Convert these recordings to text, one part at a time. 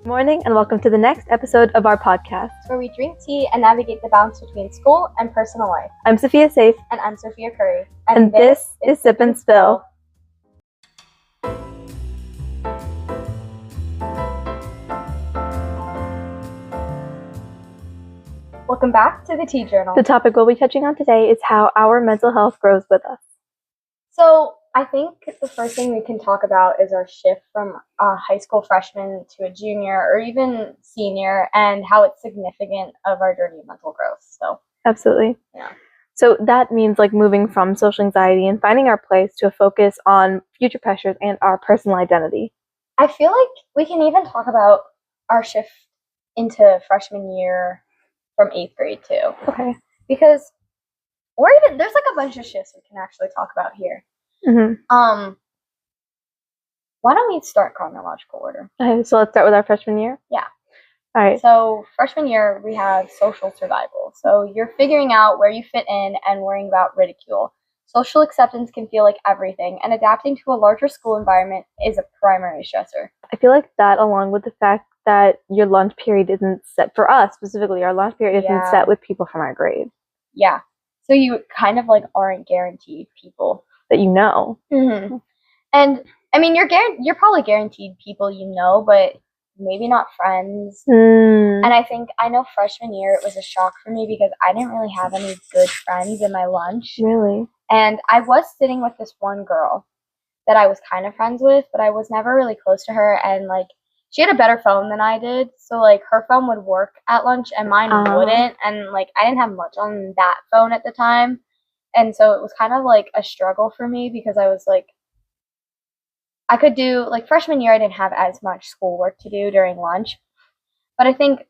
Morning and welcome to the next episode of our podcast, where we drink tea and navigate the balance between school and personal life. I'm Sophia Safe. And I'm Sophia Curry. And this is Sip and Spill. Welcome back to the Tea Journal. The topic we'll be touching on today is how our mental health grows with us. So I think the first thing we can talk about is our shift from a high school freshman to a junior or even senior, and how it's significant of our journey of mental growth. So absolutely. Yeah. So that means like moving from social anxiety and finding our place to a focus on future pressures and our personal identity. I feel like we can even talk about our shift into freshman year from 8th grade too. Okay. Because, or even, there's like a bunch of shifts we can actually talk about here. Mm-hmm. Why don't we start chronological order? Okay, so let's start with our freshman year? Yeah. All right. So freshman year, we have social survival. So you're figuring out where you fit in and worrying about ridicule. Social acceptance can feel like everything, and adapting to a larger school environment is a primary stressor. I feel like that, along with the fact that your lunch period isn't set, for us specifically, our lunch period isn't set with people from our grade. Yeah. So you kind of like aren't guaranteed people that you know. Mm-hmm. And I mean, you're probably guaranteed people you know, but maybe not friends. And I know freshman year it was a shock for me because I didn't really have any good friends in my lunch. Really? And I was sitting with this one girl that I was kind of friends with, but I was never really close to her. And like, she had a better phone than I did, so like her phone would work at lunch and mine wouldn't. And like, I didn't have much on that phone at the time. And so it was kind of like a struggle for me because I was like, I could do, like freshman year, I didn't have as much schoolwork to do during lunch. But I think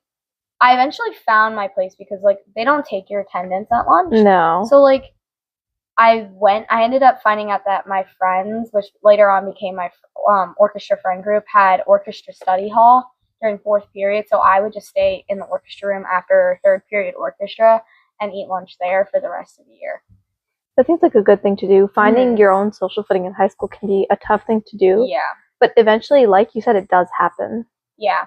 I eventually found my place because like they don't take your attendance at lunch. No. So like I ended up finding out that my friends, which later on became my orchestra friend group, had orchestra study hall during 4th period. So I would just stay in the orchestra room after 3rd period orchestra and eat lunch there for the rest of the year. That seems like a good thing to do. Finding your own social footing in high school can be a tough thing to do. Yeah. But eventually, like you said, it does happen. Yeah.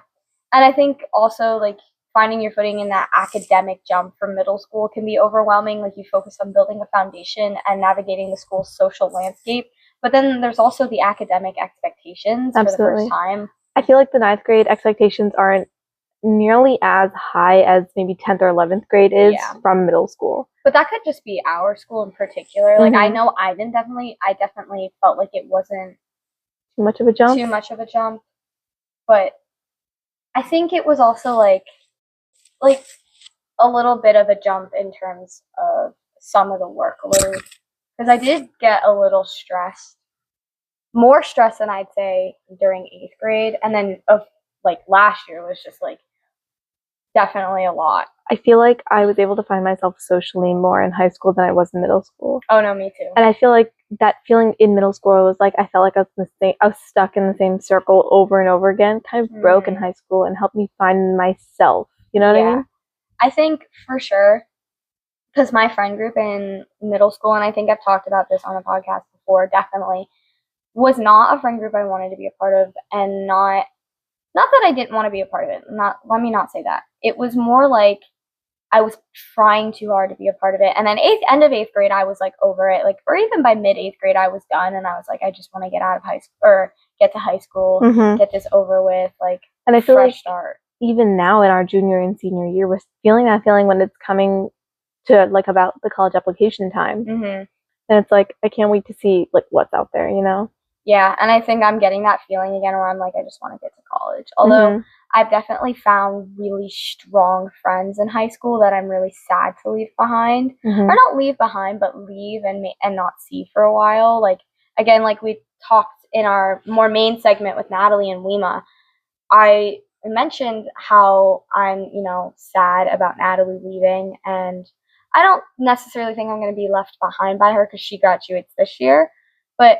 And I think also, like, finding your footing in that academic jump from middle school can be overwhelming. Like, you focus on building a foundation and navigating the school's social landscape. But then there's also the academic expectations for the first time. I feel like the 9th grade expectations aren't nearly as high as maybe 10th or 11th grade is from middle school. But that could just be our school in particular. Like, I know I definitely felt like it wasn't too much of a jump. But I think it was also like a little bit of a jump in terms of some of the workload. Because I did get a little stressed. More stressed than I'd say during 8th grade. And then last year was just like definitely a lot. I feel like I was able to find myself socially more in high school than I was in middle school. Oh no, me too. And I feel like that feeling in middle school was like I felt like I was stuck in the same circle over and over again. Kind of broke in high school and helped me find myself. You know what I mean? I think for sure, because my friend group in middle school, and I think I've talked about this on the podcast before, definitely was not a friend group I wanted to be a part of, and not that I didn't want to be a part of it. Let me not say that. It was more like I was trying too hard to be a part of it. And then end of 8th grade, I was like over it. Like, or even by mid 8th grade, I was done. And I was like, I just want to get out of high school or get to high school, get this over with. Like, and I feel fresh like start. Even now in our junior and senior year, we're feeling that feeling when it's coming to like about the college application time. And it's like, I can't wait to see like what's out there, you know? Yeah, and I think I'm getting that feeling again where I'm like, I just want to get to college. Although I've definitely found really strong friends in high school that I'm really sad to leave behind. Or not leave behind, but leave and not see for a while. Like, again, like we talked in our more main segment with Natalie and Wema, I mentioned how I'm, sad about Natalie leaving. And I don't necessarily think I'm going to be left behind by her because she graduates this year. But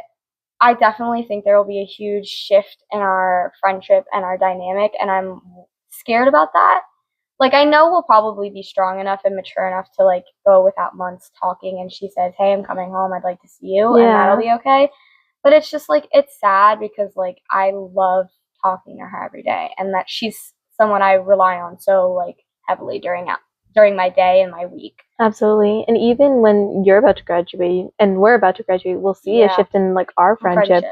I definitely think there will be a huge shift in our friendship and our dynamic, and I'm scared about that. Like, I know we'll probably be strong enough and mature enough to, like, go without months talking, and she says, hey, I'm coming home, I'd like to see you, and that'll be okay. But it's just, like, it's sad because, like, I love talking to her every day, and that she's someone I rely on so, like, heavily during my day and my week. Absolutely. And even when you're about to graduate and we're about to graduate, we'll see a shift in, like, our friendship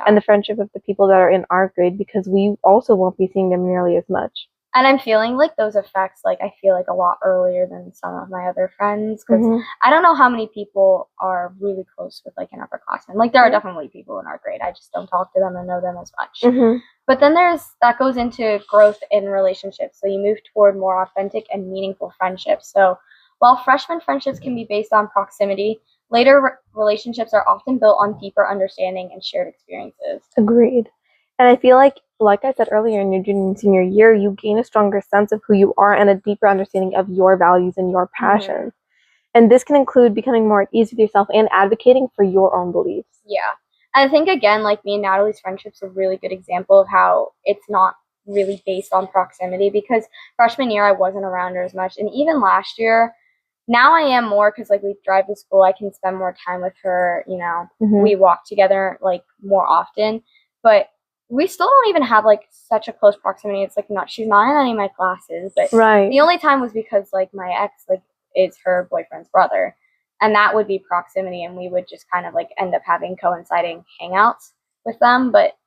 and the friendship of the people that are in our grade, because we also won't be seeing them nearly as much. And I'm feeling, like, those effects, like, I feel like a lot earlier than some of my other friends, because I don't know how many people are really close with, like, an upperclassman. Like, there are definitely people in our grade. I just don't talk to them and know them as much. But then that goes into growth in relationships. So you move toward more authentic and meaningful friendships. So while freshman friendships can be based on proximity, later relationships are often built on deeper understanding and shared experiences. Agreed. And I feel like I said earlier, in your junior and senior year, you gain a stronger sense of who you are and a deeper understanding of your values and your passions. And this can include becoming more at ease with yourself and advocating for your own beliefs. Yeah. I think, again, like, me and Natalie's friendship's a really good example of how it's not really based on proximity, because freshman year I wasn't around her as much. And even last year, now I am more, because, like, we drive to school. I can spend more time with her, you know. We walk together, like, more often. But we still don't even have, like, such a close proximity. It's, like, she's not in any of my classes. But the only time was because, like, my ex, like, is her boyfriend's brother. And that would be proximity, and we would just kind of, like, end up having coinciding hangouts with them. But,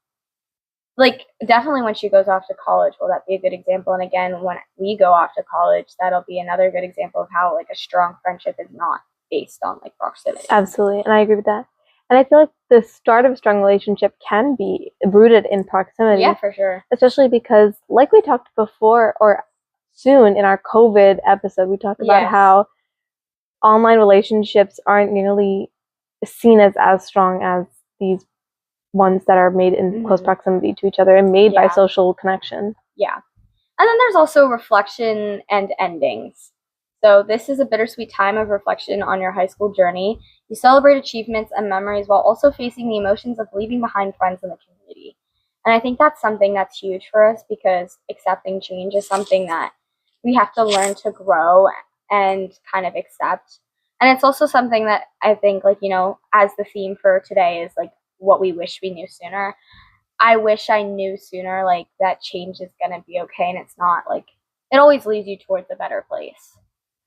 like, definitely when she goes off to college, will that be a good example? And again, when we go off to college, that'll be another good example of how, like, a strong friendship is not based on, like, proximity. Absolutely, and I agree with that. And I feel like the start of a strong relationship can be rooted in proximity. Yeah, for sure. Especially because, like we talked before, or soon in our COVID episode, we talked about how online relationships aren't nearly seen as strong as these ones that are made in close proximity to each other and made by social connection. Yeah. And then there's also reflection and endings. So this is a bittersweet time of reflection on your high school journey. You celebrate achievements and memories while also facing the emotions of leaving behind friends in the community. And I think that's something that's huge for us, because accepting change is something that we have to learn to grow and kind of accept. And it's also something that I think, like, you know, as the theme for today is, like, what we wish we knew sooner. I wish I knew sooner, like, that change is going to be okay, and it's not, like, it always leads you towards a better place,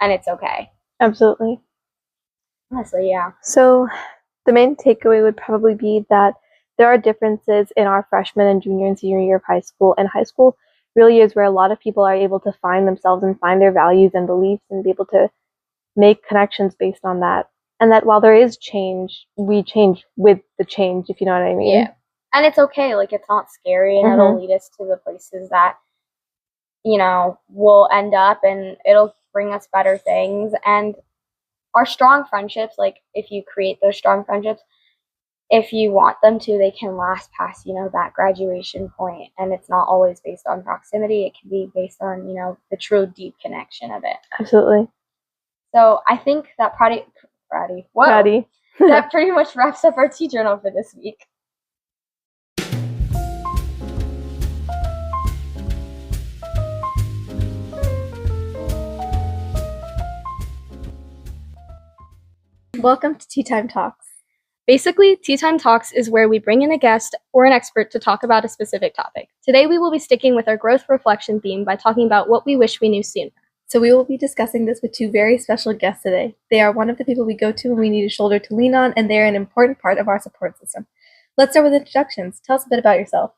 and it's okay. Absolutely. Honestly, yeah. So the main takeaway would probably be that there are differences in our freshman and junior and senior year of high school, and high school really is where a lot of people are able to find themselves and find their values and beliefs and be able to make connections based on that. And that while there is change, we change with the change, if you know what I mean. Yeah. And it's okay. Like, it's not scary, and it'll lead us to the places that, you know, we'll end up, and it'll bring us better things. And our strong friendships, like, if you create those strong friendships, if you want them to, they can last past, you know, that graduation point. And it's not always based on proximity. It can be based on, you know, the true deep connection of it. Absolutely. So I think that that pretty much wraps up our tea journal for this week. Welcome to Tea Time Talks. Basically, Tea Time Talks is where we bring in a guest or an expert to talk about a specific topic. Today, we will be sticking with our growth reflection theme by talking about what we wish we knew sooner. So we will be discussing this with two very special guests today. They are one of the people we go to when we need a shoulder to lean on, and they're an important part of our support system. Let's start with introductions. Tell us a bit about yourself.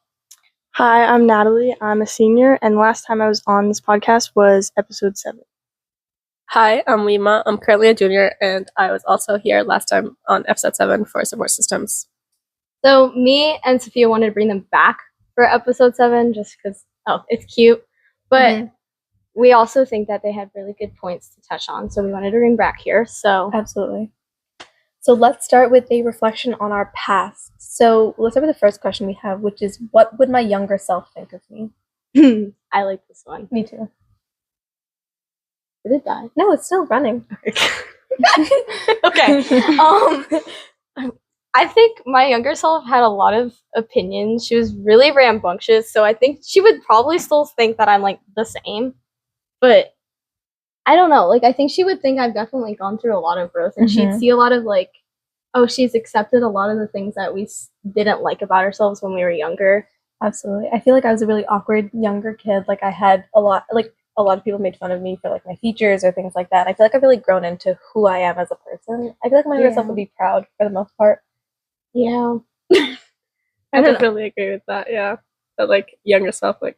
Hi, I'm Natalie. I'm a senior, and last time I was on this podcast was episode 7. Hi, I'm Lima. I'm currently a junior, and I was also here last time on episode 7 for support systems. So me and Sophia wanted to bring them back for episode 7 just because, it's cute. But we also think that they had really good points to touch on, so we wanted to bring back here. So absolutely. So let's start with a reflection on our past. So let's start with the first question we have, which is, what would my younger self think of me? I like this one. Me too. Did it die? No, it's still running. Okay. I think my younger self had a lot of opinions. She was really rambunctious, so I think she would probably still think that I'm, like, the same. But I don't know. Like, I think she would think I've definitely gone through a lot of growth, and she'd see a lot of, like, oh, she's accepted a lot of the things that we didn't like about ourselves when we were younger. Absolutely. I feel like I was a really awkward younger kid. Like I had a lot of people made fun of me for like my features or things like that. I feel like I've really grown into who I am as a person. I feel like my younger self would be proud for the most part. Yeah. I definitely agree with that, yeah. But like younger self, like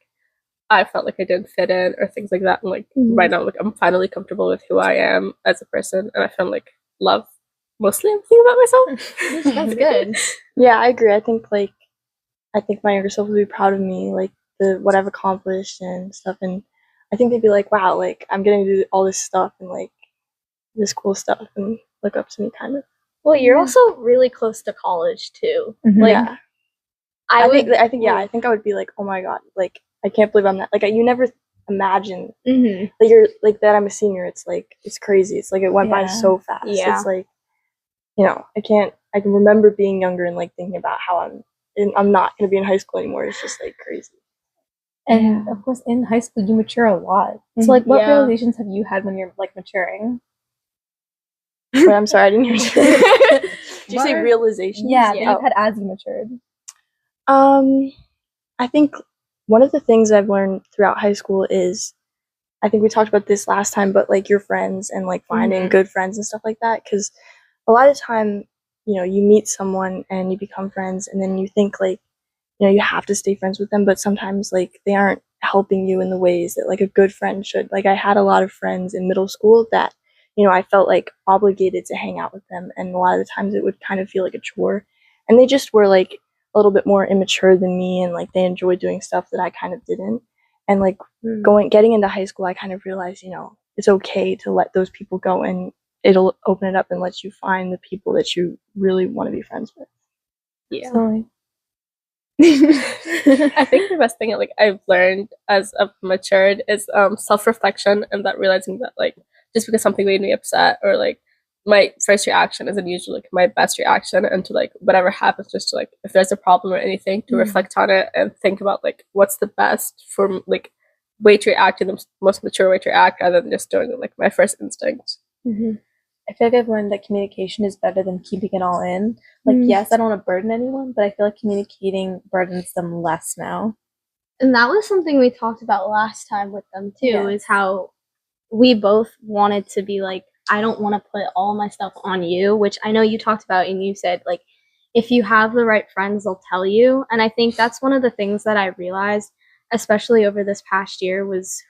I felt like I didn't fit in or things like that. And like right now, like I'm finally comfortable with who I am as a person, and I feel like love mostly everything about myself. That's good. Yeah, I agree. I think my younger self would be proud of me, like what I've accomplished and stuff, and I think they'd be like, wow, like I'm getting to do all this stuff and like this cool stuff and look up to me kind of. Well, you're also really close to college too. Mhm. Like Yeah. I think I would be like, oh my god, like I can't believe I'm that. Like you never imagine Mm-hmm. like you're like that. I'm a senior. It's like it's crazy. It's like it went by Yeah. so fast. Yeah. It's like, you know, I can remember being younger and like thinking about how I'm not gonna be in high school anymore. It's just like crazy. And of course, in high school, you mature a lot. So, like, what Yeah. realizations have you had when you're like maturing? Wait, I'm sorry, I didn't hear you. Did you say What? realizations? Yeah, that Yeah. you've had as you matured. I think one of the things I've learned throughout high school is, I think we talked about this last time, but like your friends and like finding good friends and stuff like that. Because a lot of time, you know, you meet someone and you become friends, and then you think like, you know, you have to stay friends with them, but sometimes like they aren't helping you in the ways that like a good friend should. Like I had a lot of friends in middle school that, you know, I felt like obligated to hang out with them, and a lot of the times it would kind of feel like a chore, and they just were like a little bit more immature than me, and like they enjoyed doing stuff that I kind of didn't. And like getting into high school, I kind of realized, you know, it's okay to let those people go, and it'll open it up and let you find the people that you really want to be friends with. Yeah. So, I think the best thing like I've learned as I've matured is self-reflection, and that realizing that like just because something made me upset or like my first reaction isn't usually like my best reaction, and to like whatever happens, just to like if there's a problem or anything, to reflect on it and think about like what's the best for like way to react in the most mature way to react, rather than just doing like my first instinct. I feel like I've learned that communication is better than keeping it all in. Like, yes, I don't want to burden anyone, but I feel like communicating burdens them less now. And that was something we talked about last time with them too, Yeah. is how we both wanted to be like, I don't want to put all my stuff on you, which I know you talked about, and you said like, if you have the right friends, they'll tell you. And I think that's one of the things that I realized, especially over this past year, was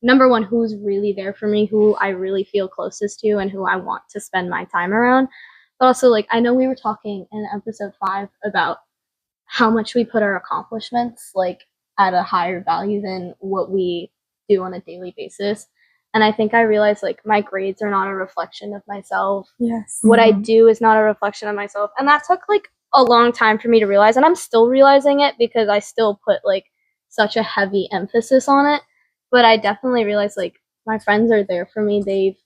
number one, who's really there for me, who I really feel closest to, and who I want to spend my time around. But also, like, I know we were talking in episode 5 about how much we put our accomplishments like at a higher value than what we do on a daily basis. And I think I realized like my grades are not a reflection of myself. Yes. What I do is not a reflection of myself. And that took like a long time for me to realize. And I'm still realizing it because I still put like such a heavy emphasis on it. But I definitely realized like my friends are there for me. They've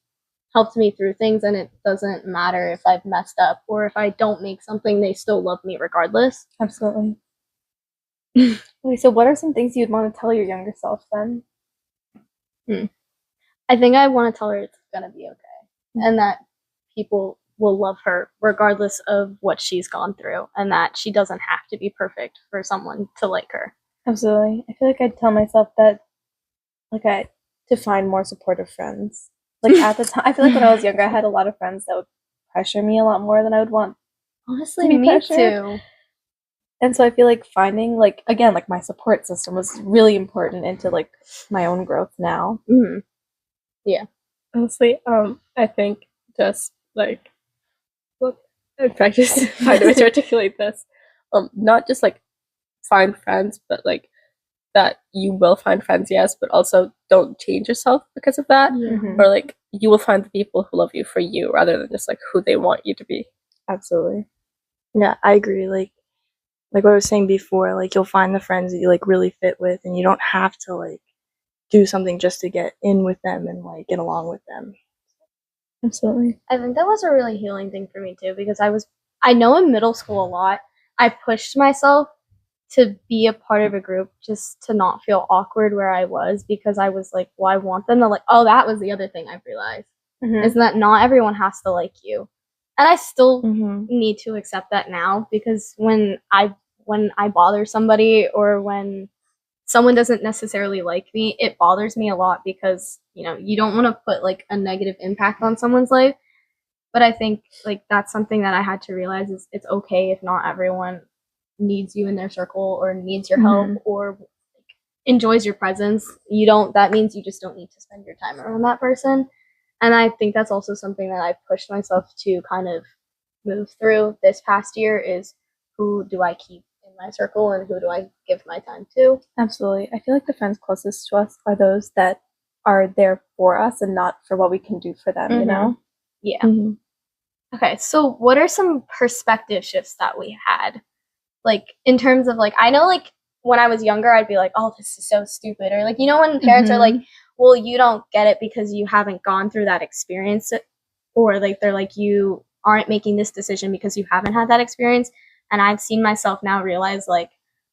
helped me through things, and it doesn't matter if I've messed up or if I don't make something, they still love me regardless. Absolutely. Okay, so what are some things you'd want to tell your younger self then? I think I want to tell her it's gonna be okay, and that people will love her regardless of what she's gone through, and that she doesn't have to be perfect for someone to like her. Absolutely. I feel like I'd tell myself that, like, to find more supportive friends. Like, at the time, I feel like when I was younger, I had a lot of friends that would pressure me a lot more than I would want. Honestly, be me pressured. too. And so I feel like finding, like, again, like, my support system was really important into, like, my own growth now. Mm-hmm. Honestly, I think just like look and practice find a way to articulate this. Not just like find friends, but like that you will find friends, yes, but also don't change yourself because of that. Mhm. Or like you will find the people who love you for you rather than just like who they want you to be. Absolutely. Yeah, I agree. Like what I was saying before, like you'll find the friends that you like really fit with, and you don't have to like do something just to get in with them and like get along with them. Absolutely. I think that was a really healing thing for me too, because I know in middle school a lot, I pushed myself to be a part of a group just to not feel awkward where I was, because I was like, well, I want them to like, oh, that was the other thing I realized, Mhm. is that not everyone has to like you. And I still Mm-hmm. need to accept that now, because when I bother somebody, or when someone doesn't necessarily like me, it bothers me a lot, because, you know, you don't want to put like a negative impact on someone's life. But I think like that's something that I had to realize, is it's okay if not everyone needs you in their circle, or needs your help, or like, enjoys your presence. That means you just don't need to spend your time around that person. And I think that's also something that I've pushed myself to kind of move through this past year, is who do I keep in my circle and who do I give my time to. Absolutely. I feel like the friends closest to us are those that are there for us and not for what we can do for them, you know? Yeah. Mm-hmm. Okay, so what are some perspective shifts that we had? Like, in terms of, like, I know, like, when I was younger, I'd be like, oh, this is so stupid. Or, like, you know, when parents are like, well, you don't get it because you haven't gone through that experience. Or, like, they're like, you aren't making this decision because you haven't had that experience. And I've seen myself now realize, like,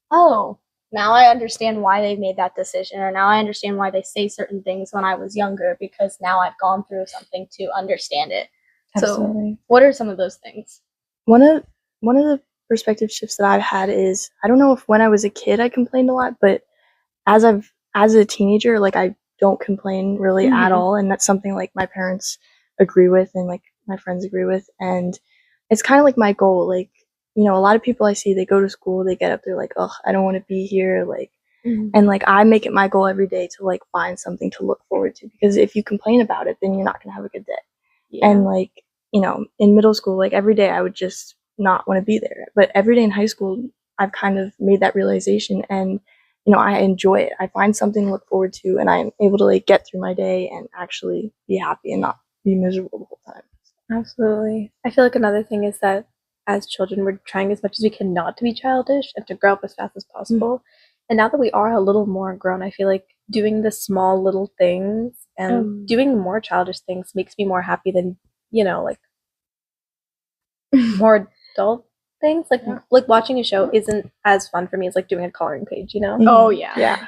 oh, now I understand why they made that decision. Or now I understand why they say certain things when I was younger, because now I've gone through something to understand it. Absolutely. So, what are some of those things? One of the perspective shifts that I've had is, I don't know if when I was a kid I complained a lot, but as a teenager, like, I don't complain really at all, and that's something like my parents agree with and like my friends agree with, and it's kind of like my goal. Like, you know, a lot of people I see, they go to school, they get up, they're like, oh, I don't want to be here, like, and like I make it my goal every day to like find something to look forward to, because if you complain about it, then you're not gonna have a good day. And like, you know, in middle school, like every day I would just not want to be there. But every day in high school, I've kind of made that realization, and, you know, I enjoy it. I find something to look forward to, and I'm able to like get through my day and actually be happy and not be miserable the whole time. Absolutely. I feel like another thing is that as children, we're trying as much as we can not to be childish and to grow up as fast as possible. And now that we are a little more grown, I feel like doing the small little things and doing more childish things makes me more happy than, you know, like more adult things. Like watching a show isn't as fun for me as like doing a coloring page, you know? Oh, yeah. Yeah.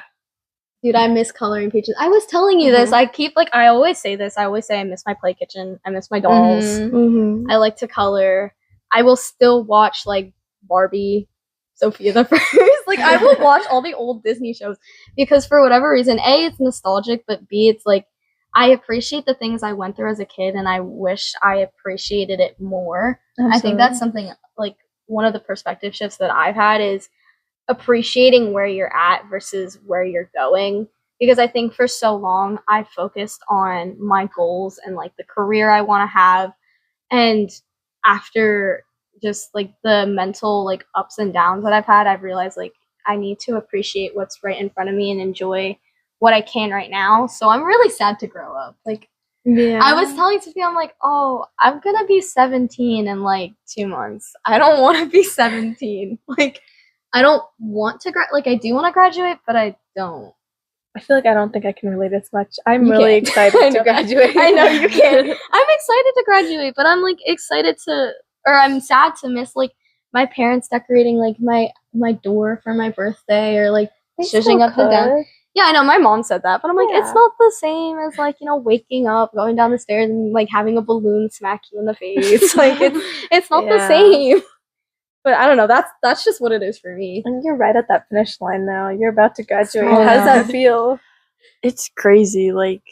Dude, I miss coloring pages. I was telling you this. I keep, like, I always say this. I always say I miss my play kitchen. I miss my dolls. Mm-hmm. I like to color. I will still watch, like, Barbie, Sophia the First. Like, I will watch all the old Disney shows, because for whatever reason, A, it's nostalgic, but B, it's like, I appreciate the things I went through as a kid, and I wish I appreciated it more. Absolutely. I think that's something, like, one of the perspective shifts that I've had is appreciating where you're at versus where you're going. Because I think for so long, I focused on my goals and, like, the career I want to have. And after just, like, the mental, like, ups and downs that I've had, I've realized, like, I need to appreciate what's right in front of me and enjoy what I can right now. So I'm really sad to grow up. Like, I was telling Sophia, I'm like, oh, I'm gonna be 17 in like 2 months. I don't want to be 17. Like, I don't want to like, I do want to graduate, but I don't. I feel like I don't think I can relate as much. I'm You really can't. excited to graduate. I know you can. I'm excited to graduate, but I'm like excited to, or I'm sad to miss like my parents decorating like my door for my birthday, or like shushing up and down. Yeah, I know. My mom said that, but I'm like, it's not the same as like, you know, waking up, going down the stairs, and like having a balloon smack you in the face. Like it's not the same. But I don't know. That's just what it is for me. And you're right at that finish line now. You're about to graduate. Oh, How does that feel? It's crazy. Like,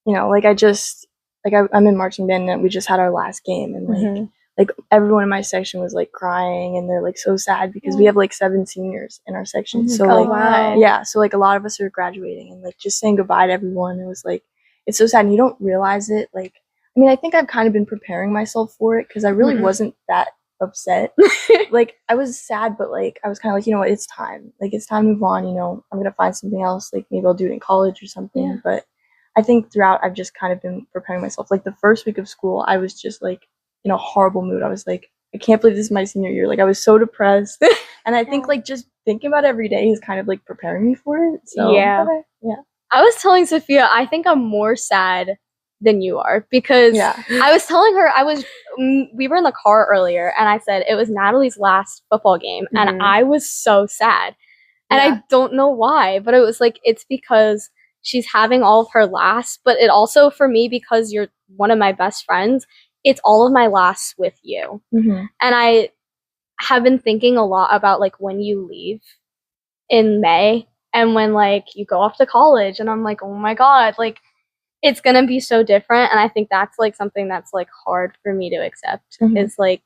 you know, like I'm in marching band, and we just had our last game, and like everyone in my section was like crying, and they're like so sad because we have like 7 seniors in our section. So like, wow. yeah, so like a lot of us are graduating, and like just saying goodbye to everyone. It was like, it's so sad, and you don't realize it. Like, I mean, I think I've kind of been preparing myself for it, because I really wasn't that upset. Like, I was sad, but like I was kind of like, you know what, it's time. Like, it's time to move on. You know, I'm gonna find something else. Like, maybe I'll do it in college or something. Yeah. But I think throughout, I've just kind of been preparing myself. Like, the first week of school, I was just like in a horrible mood. I was like, I can't believe this is my senior year. Like, I was so depressed. And I think like just thinking about it every day is kind of like preparing me for it. So Yeah. I was telling Sophia, I think I'm more sad than you are, because I was telling her we were in the car earlier, and I said it was Natalie's last football game, and I was so sad, and I don't know why, but it was like, it's because she's having all of her last, but it also for me, because you're one of my best friends, it's all of my lasts with you. Mm-hmm. And I have been thinking a lot about like when you leave in May and when like you go off to college, and I'm like, oh my God, like it's gonna be so different. And I think that's like something that's like hard for me to accept. Mhm. Is like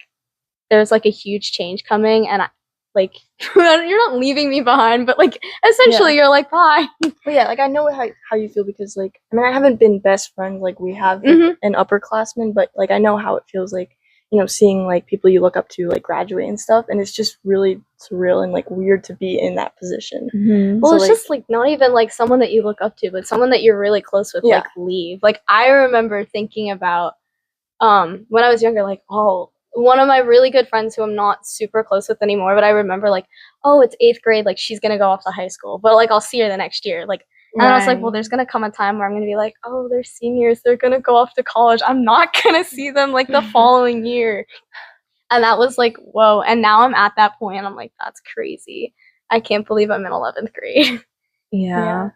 there's like a huge change coming, and like you're not leaving me behind, but like essentially you're like, bye. But yeah, like I know how you feel, because like I mean I haven't been best friends like we have Mhm. an upperclassman, but like I know how it feels like, you know, seeing like people you look up to like graduate and stuff, and it's just really surreal and like weird to be in that position. Well, So, it's like- just like not even like someone that you look up to, but someone that you're really close with, Yeah. like leave. Like I remember thinking about when I was younger, like, oh, one of my really good friends who I'm not super close with anymore, but I remember like, oh, it's 8th grade, like she's gonna go off to high school, but like I'll see her the next year. Like, and I was like, well, there's gonna come a time where I'm gonna be like, oh, they're seniors, they're gonna go off to college. I'm not gonna see them like the following year. And that was like, whoa. And now I'm at that point and I'm like, that's crazy. I can't believe I'm in 11th grade. Yeah.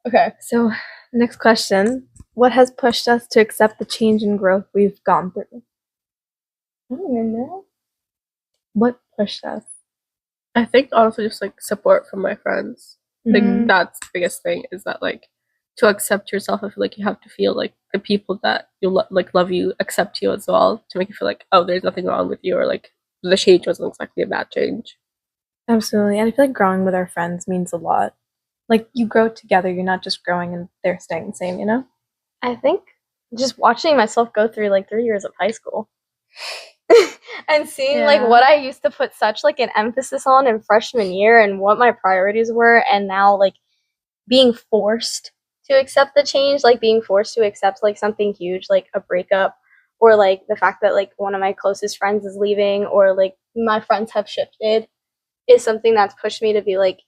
Okay, so next question. What has pushed us to accept the change and growth we've gone through? I don't even know. What pushed us? I think honestly just like support from my friends. Like Mhm. that's the biggest thing, is that like to accept yourself, I feel like you have to feel like the people that you love you accept you as well, to make you feel like, oh, there's nothing wrong with you, or like the change wasn't exactly a bad change. Absolutely. And I feel like growing with our friends means a lot. Like you grow together, you're not just growing and they're staying the same, you know? I think just watching myself go through like 3 years of high school and seeing like Yeah. what I used to put such like an emphasis on in freshman year and what my priorities were, and now like being forced to accept the change, like being forced to accept like something huge, like a breakup, or like the fact that like one of my closest friends is leaving, or like my friends have shifted, is something that's pushed me to be like,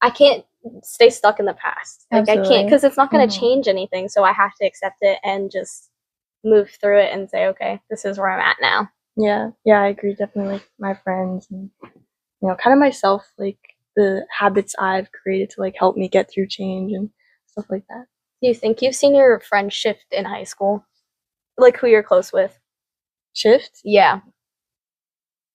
I can't stay stuck in the past. Like I Absolutely. can't, because it's not going to Mhm. change anything. So I have to accept it and just move through it and say, okay, this is where I'm at now. Yeah, I agree. Definitely, like my friends and, you know, kind of myself, like the habits I've created to like help me get through change and stuff like that. Do you think you've seen your friends shift in high school? Like who you're close with? Shift? Yeah.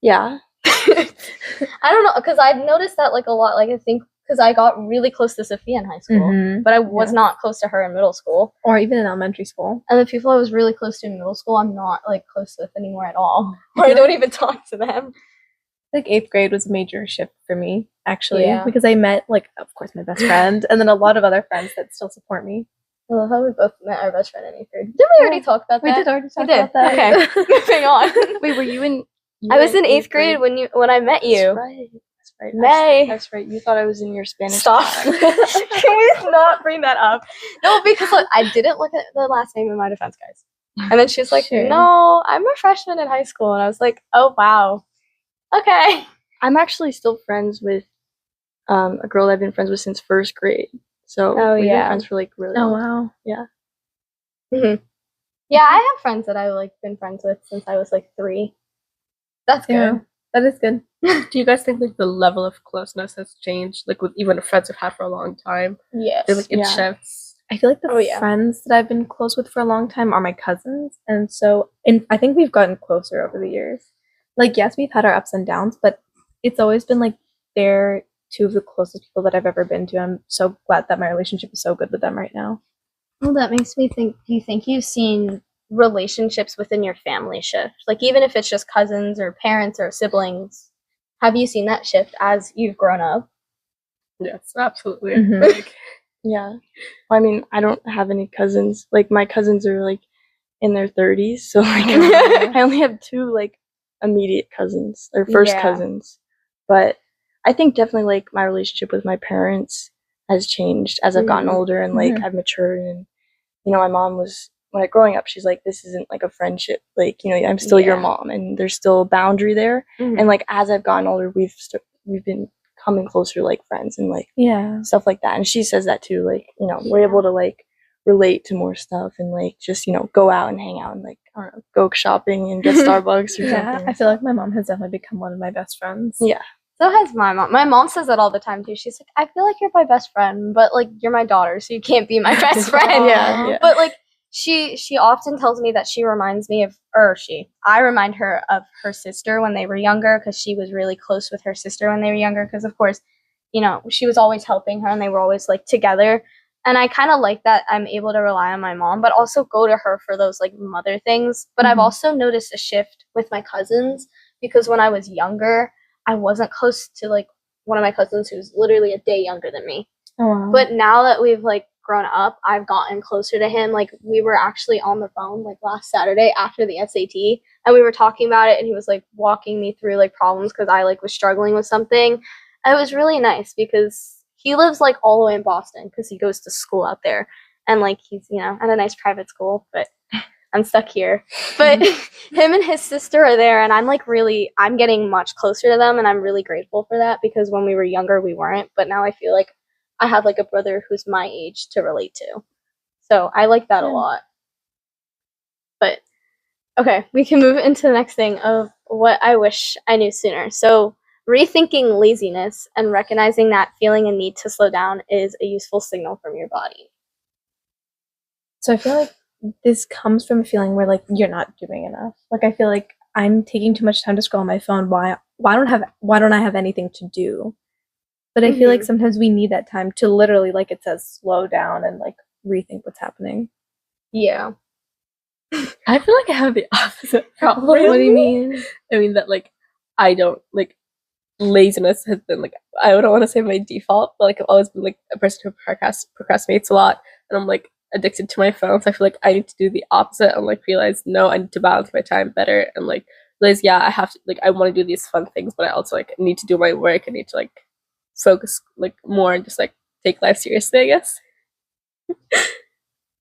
Yeah. I don't know, because I've noticed that like a lot. Like I think because I got really close to Sophia in high school, Mhm. but I was Yeah. not close to her in middle school. Or even in elementary school. And the people I was really close to in middle school, I'm not like close with anymore at all. Or I don't even talk to them. Like 8th grade was a major shift for me, actually, Yeah. because I met, like, of course, my best friend, and then a lot of other friends that still support me. I love how we both met our best friend in 8th grade. Did we already talk about that? We did already talk We did. about that. Okay. Moving on. Wait, were you in? you I were was in 8th grade when I met you. That's right. That's right. May. That's right. You thought I was in your Spanish Stop. class. Can we not bring that up? No, because like, I didn't look at the last name in my defense, guys. And then she's like, Sure. no, I'm a freshman in high school. And I was like, oh, wow. Okay. I'm actually still friends with a girl I've been friends with since 1st grade. So Oh, we've yeah. been friends for like really Oh, long. wow. Yeah, I have friends that I've like been friends with since I was like 3. That's good. Yeah, that is good. Do you guys think like the level of closeness has changed, like with even friends we've had for a long time? Yes. Or, like it Yeah. shifts. I feel like the Oh, yeah. friends that I've been close with for a long time are my cousins, and so I think we've gotten closer over the years. Like, yes, we've had our ups and downs, but it's always been like they're two of the closest people that I've ever been to. I'm so glad that my relationship is so good with them right now. Well, that makes me think, do you think you've seen relationships within your family shift? Like, even if it's just cousins or parents or siblings, have you seen that shift as you've grown up? Yes, absolutely. Mhm. Like, Yeah. Well, I mean, I don't have any cousins. Like my cousins are like in their 30s, so like I only have 2 like immediate cousins, or first Yeah. cousins. But I think definitely like my relationship with my parents has changed as I've gotten Mhm. older and like Mhm. I've matured. And you know, my mom was, when I growing up, she's like, this isn't like a friendship. Like, you know, I'm still your Yeah. mom, and there's still a boundary there. Mhm. And like as I've gotten older, we've been coming closer like friends and like Yeah. stuff like that. And she says that too, like, you know, we're Yeah. able to like relate to more stuff and like just, you know, go out and hang out and like, I don't know, go shopping and get Starbucks or Yeah, something. I feel like my mom has definitely become one of my best friends. Yeah. So has my mom. My mom says that all the time too. She's like, I feel like you're my best friend, but like you're my daughter, so you can't be my best friend. Yeah. But like she often tells me that she reminds me of, I remind her of her sister when they were younger, because she was really close with her sister when they were younger, because of course, you know, she was always helping her and they were always like together. And I kind of like that I'm able to rely on my mom, but also go to her for those like mother things. But I've also noticed a shift with my cousins, because when I was younger, I wasn't close to like one of my cousins who's literally a day younger than me. Oh, wow. But now that we've like grown up, I've gotten closer to him. Like we were actually on the phone like last Saturday after the SAT, and we were talking about it, and he was like walking me through like problems because I like was struggling with something. And it was really nice because he lives like all the way in Boston because he goes to school out there, and like he's, you know, at a nice private school, but I'm stuck here. But him and his sister are there, and I'm getting much closer to them, and I'm really grateful for that, because when we were younger we weren't, but now I feel like I have like a brother who's my age to relate to. So I like that a lot. But okay, we can move into the next thing of what I wish I knew sooner. So rethinking laziness and recognizing that feeling a need to slow down is a useful signal from your body. So I feel like this comes from a feeling where like you're not doing enough. Like I feel like I'm taking too much time to scroll on my phone. Why don't I have anything to do? But I feel like sometimes we need that time to literally, like it says, slow down and like rethink what's happening. Yeah. I feel like I have the opposite problem. What do you mean? I mean that like I don't like, laziness has been like, I don't want to say my default, but like I've always been like a person who procrastinates a lot, and I'm like addicted to my phone. So I feel like I need to do the opposite and like realize, no, I need to balance my time better, and like realize, yeah, I have to, like, I want to do these fun things, but I also like need to do my work. I need to like focus like more and just like take life seriously, I guess.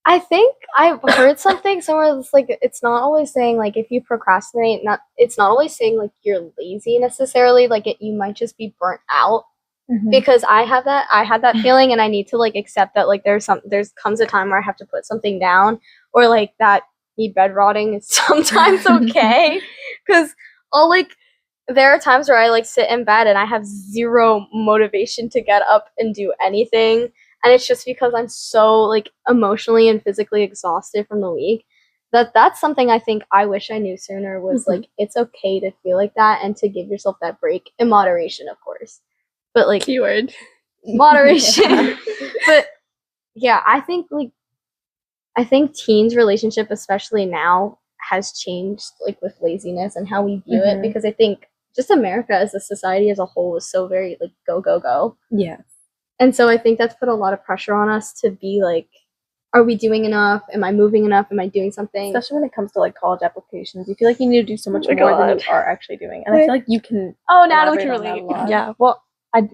I think I've heard something somewhere that's like, it's not always saying like if you procrastinate, it's not always saying like you're lazy necessarily, like you might just be burnt out. Because I had that feeling, and I need to like accept that like there's comes a time where I have to put something down, or like that me bed rotting is sometimes okay, because there are times where I like sit in bed and I have zero motivation to get up and do anything. And it's just because I'm so like emotionally and physically exhausted from the week. That's something I think I wish I knew sooner, was like it's okay to feel like that and to give yourself that break in moderation, of course. But like keyword moderation. But yeah, I think teens' relationship, especially now, has changed like with laziness and how we view it, because I think just America as a society as a whole is so very like go go go. Yeah. And so I think that's put a lot of pressure on us to be like, are we doing enough? Am I moving enough? Am I doing something? Especially when it comes to like college applications, you feel like you need to do so much more than you are actually doing. And I feel like you can. Oh, Natalie can relate. Yeah, well, I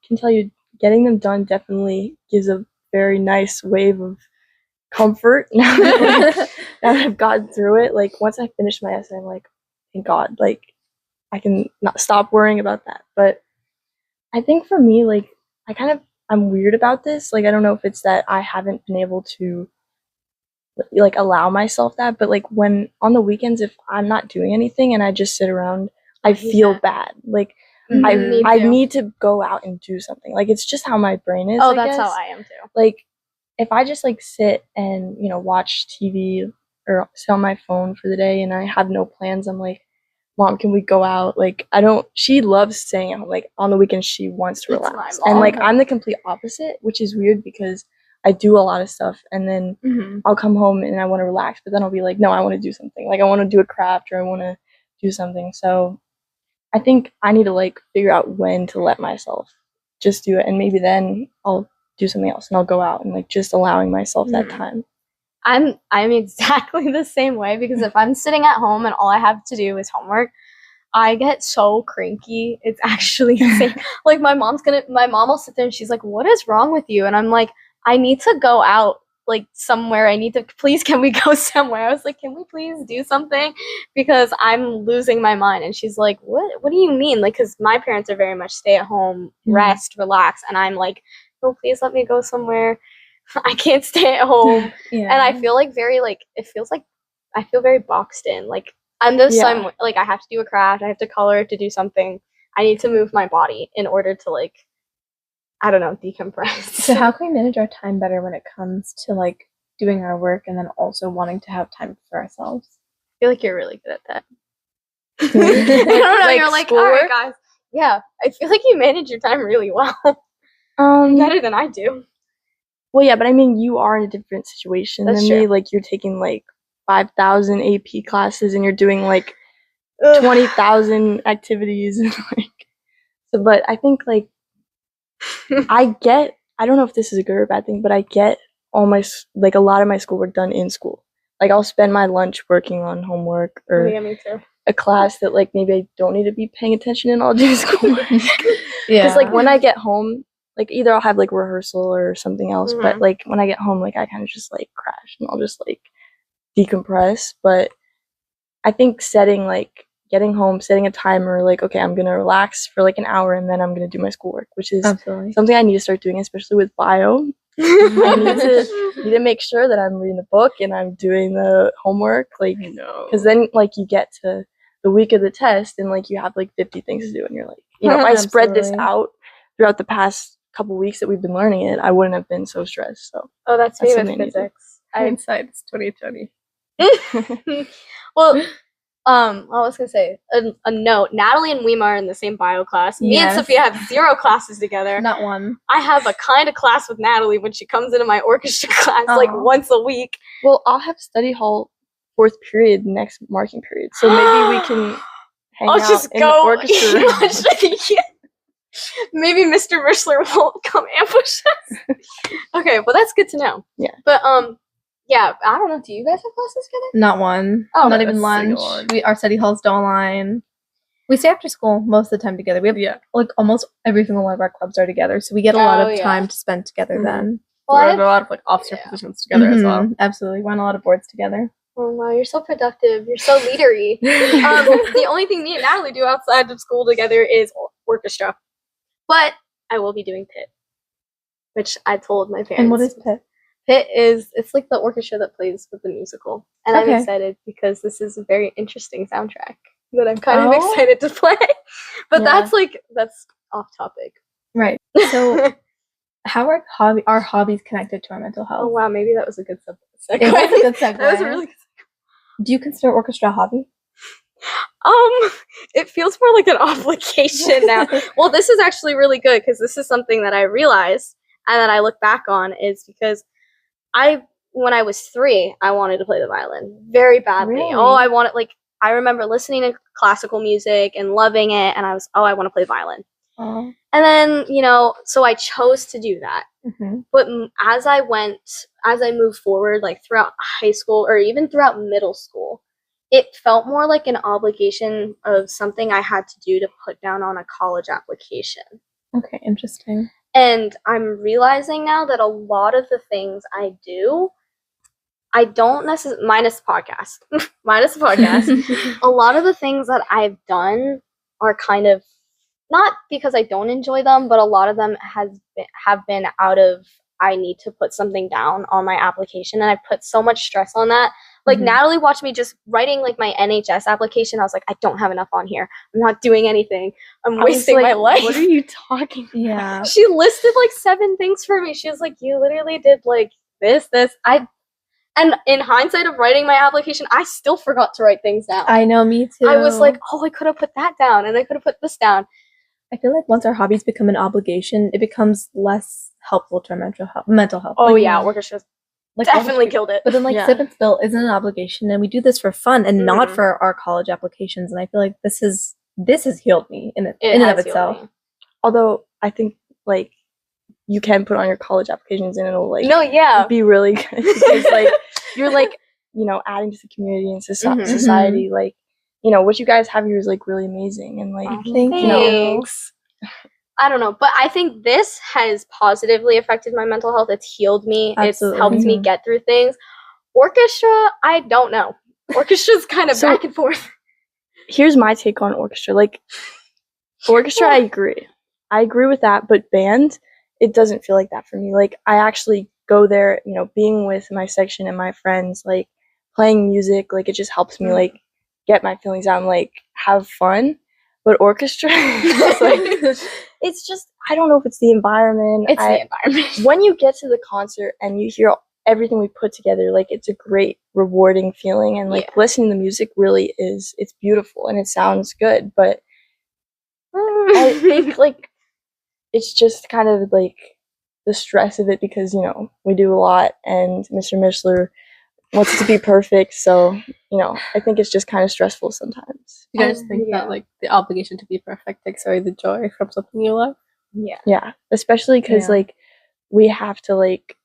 can tell you, getting them done definitely gives a very nice wave of comfort now that I've gotten through it. Like once I finish my essay, I'm like, thank God, like I can not stop worrying about that. But I think for me, like I'm weird about this. Like I don't know if it's that I haven't been able to like allow myself that, but like when on the weekends, if I'm not doing anything and I just sit around, I feel bad. Like I need to go out and do something. Like it's just how my brain is. Oh, that's how I am too. Like if I just like sit and, you know, watch TV or sit on my phone for the day and I have no plans, I'm like, Mom, can we go out? Like she loves staying at home. Like on the weekends she wants to relax. And like I'm the complete opposite, which is weird because I do a lot of stuff and then I'll come home and I want to relax, but then I'll be like, no, I want to do something. Like I want to do a craft or I want to do something. So I think I need to like figure out when to let myself just do it, and maybe then I'll do something else and I'll go out and like just allowing myself that time. I'm exactly the same way, because if I'm sitting at home and all I have to do is homework, I get so cranky. It's actually insane. Like my mom will sit there and she's like, "What is wrong with you?" And I'm like, "I need to go out like somewhere. Please, can we go somewhere?" I was like, "Can we please do something? Because I'm losing my mind." And she's like, What do you mean? Like, because my parents are very much stay at home, rest, relax. And I'm like, "No, please let me go somewhere. I can't stay at home." And I feel like it feels like I feel very boxed in. Like I'm like I have to do a craft, I have to color, to do something. I need to move my body in order to like, I don't know, decompress. So how can we manage our time better when it comes to like doing our work and then also wanting to have time for ourselves. I feel like you're really good at that. I don't know. Like You're like, all right, schoolwork? guys. Yeah, I feel like you manage your time really well. Better than I do. Well, yeah, but I mean, you are in a different situation That's than true. me. Like, you're taking like 5,000 AP classes, and you're doing like 20,000 activities, and like. So, but I think like I don't know if this is a good or a bad thing, but I get all my like a lot of my schoolwork done in school. Like, I'll spend my lunch working on homework or Yeah, me too. a class that like maybe I don't need to be paying attention in. I'll do schoolwork. Yeah. Because like when I get home, like either I'll have like rehearsal or something else, but like when I get home, like I kind of just like crash and I'll just like decompress. But I think getting home, setting a timer, like, okay, I'm gonna relax for like an hour and then I'm gonna do my schoolwork, which is Absolutely. something I need to start doing, especially with bio. I need to make sure that I'm reading the book and I'm doing the homework, like, because then like you get to the week of the test and like you have like 50 things to do and you're like, if I spread this Absolutely. out throughout the past couple weeks that we've been learning it, I wouldn't have been so stressed. So Oh, that's me That's with something I need to do. physics. Hindsight is 2020. Well, I was gonna say a note. Natalie and Weema are in the same bio class. Me and Yes. Sophia have 0 classes together. Not one. I have a kind of class with Natalie when she comes into my orchestra class like Aw. once a week. well, I'll have study hall 4th period next marking period, so maybe we can hang I'll out just in go. the orchestra. Yeah. Maybe Mr. Mishler won't come ambush us. Okay, well that's good to know. Yeah. But yeah, I don't know. Do you guys have classes together? Not one. Oh, not not even a lunch. single one. Our study halls don't align. We stay after school most of the time together. We have Yeah. like almost every single one of our clubs are together, so we get a lot Oh, of yeah. time to spend together Mhm. then. Well, We I have a lot of like officer yeah. positions together as well. Mhm, absolutely. We're on a lot of boards together. Oh wow, you're so productive. You're so leadery. The only thing me and Natalie do outside of school together is orchestra. But I will be doing Pit, which I told my parents. And what is Pit? Pit it's like the orchestra that plays with the musical. And Okay. I'm excited because this is a very interesting soundtrack that I'm kind of Oh. excited to play. But Yeah. that's off topic. Right. So, how are our hobbies connected to our mental Oh health? wow, maybe that was a good segue. It was a good segue. That was a really good Do you consider orchestra a hobby? it feels more like an obligation now. Well, this is actually really good because this is something that I realized and that I look back on is because when I was 3, I wanted to play the violin very badly. Really? Oh, I remember listening to classical music and loving it, and I want to play violin. Oh. And then, so I chose to do that. Mm-hmm. But as I moved forward, like throughout high school or even throughout middle school, it felt more like an obligation of something I had to do to put down on a college application. Okay, interesting. And I'm realizing now that a lot of the things I do, I don't necessarily, minus the podcast, a lot of the things that I've done are kind of, not because I don't enjoy them, but a lot of them have been out of, I need to put something down on my application, and I put so much stress on that. Like, Mhm. Natalie watched me just writing, like, my NHS application. I was like, I don't have enough on here. I'm not doing anything. I'm I was wasting like, my life. What are you talking about? Yeah. She listed, like, 7 things for me. She was like, you literally did, like, this. And in hindsight of writing my application, I still forgot to write things down. I know, me too. I was like, oh, I could have put that down, and I could have put this down. I feel like once our hobbies become an obligation, it becomes less helpful to our mental health. Oh, Like, yeah, orchestra like definitely obviously- killed it. But then, like, Yeah. Sip and Spill isn't an obligation, and we do this for fun and not Mhm. for our college applications. And I feel like this has healed me in It and has of healed itself. me. Although I think like you can put on your college applications and it'll like No, yeah. be really good because like you're like adding to the community and Mhm. society, like what you guys have here is like really amazing and like Thank you. Thanks. I don't know, but I think this has positively affected my mental health. It's healed me. Absolutely. It's helped me Mhm. get through things. Orchestra, I don't know. Orchestra's kind of So- back and forth. here's my take on orchestra. Like orchestra, I agree with that, but band, it doesn't feel like that for me. Like I actually go there, being with my section and my friends, like playing music, like it just helps me like get my feelings out and like have fun. But orchestra, it's just I don't know if it's the environment. It's the environment. When you get to the concert and you hear everything we put together, like it's a great rewarding feeling, and like listening to music really is, it's beautiful and it sounds good, but I think like it's just kind of like the stress of it, because you know we do a lot and Mr. Mishler wants it to be perfect, so you know I think it's just kind of stressful sometimes. You guys think that like the obligation to be perfect takes away the joy from something you love? Yeah, especially because like we have to like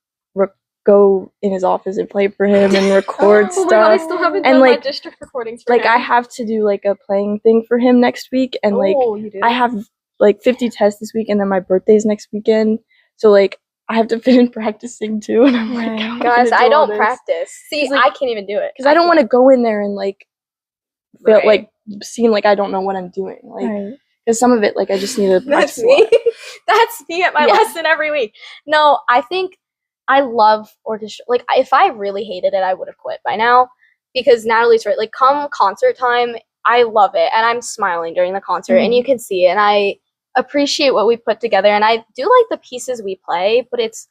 go in his office and play for him and record stuff. Oh my god, I still haven't and done like my district recordings for like him. I have to do like a playing thing for him next week, and like you do? I have like 50 tests this week, and then my birthday's next weekend, so like I have to fit in practicing too, and I'm like, how am Guys, gonna I do all don't this? practice. See, like, I can't even do it. Because I don't want to go in there and like feel Right. like seem like I don't know what I'm doing, like because some of it like I just need to That's practice a me. lot. That's me at my lesson every week. No, I think I love orchestra. Like, if I really hated it, I would have quit by now. Because Natalie's right. Like, come concert time, I love it, and I'm smiling during the concert, and you can see it. And I appreciate what we put together, and I do like the pieces we play. But it's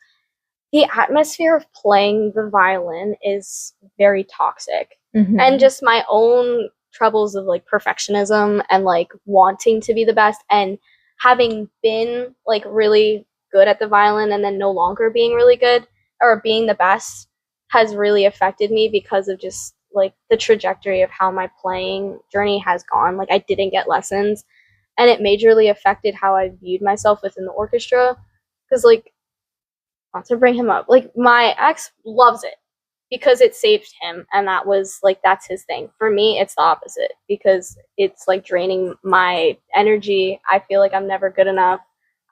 the atmosphere of playing the violin is very toxic, and just my own troubles of like perfectionism and like wanting to be the best, and having been like really good at the violin and then no longer being really good or being the best has really affected me because of just like the trajectory of how my playing journey has gone. Like I didn't get lessons, and it majorly affected how I viewed myself within the orchestra, because like, not to bring him up, like my ex loves it because it saved him, and that was like, that's his thing. For me, it's the opposite, because it's like draining my energy. I feel like I'm never good enough.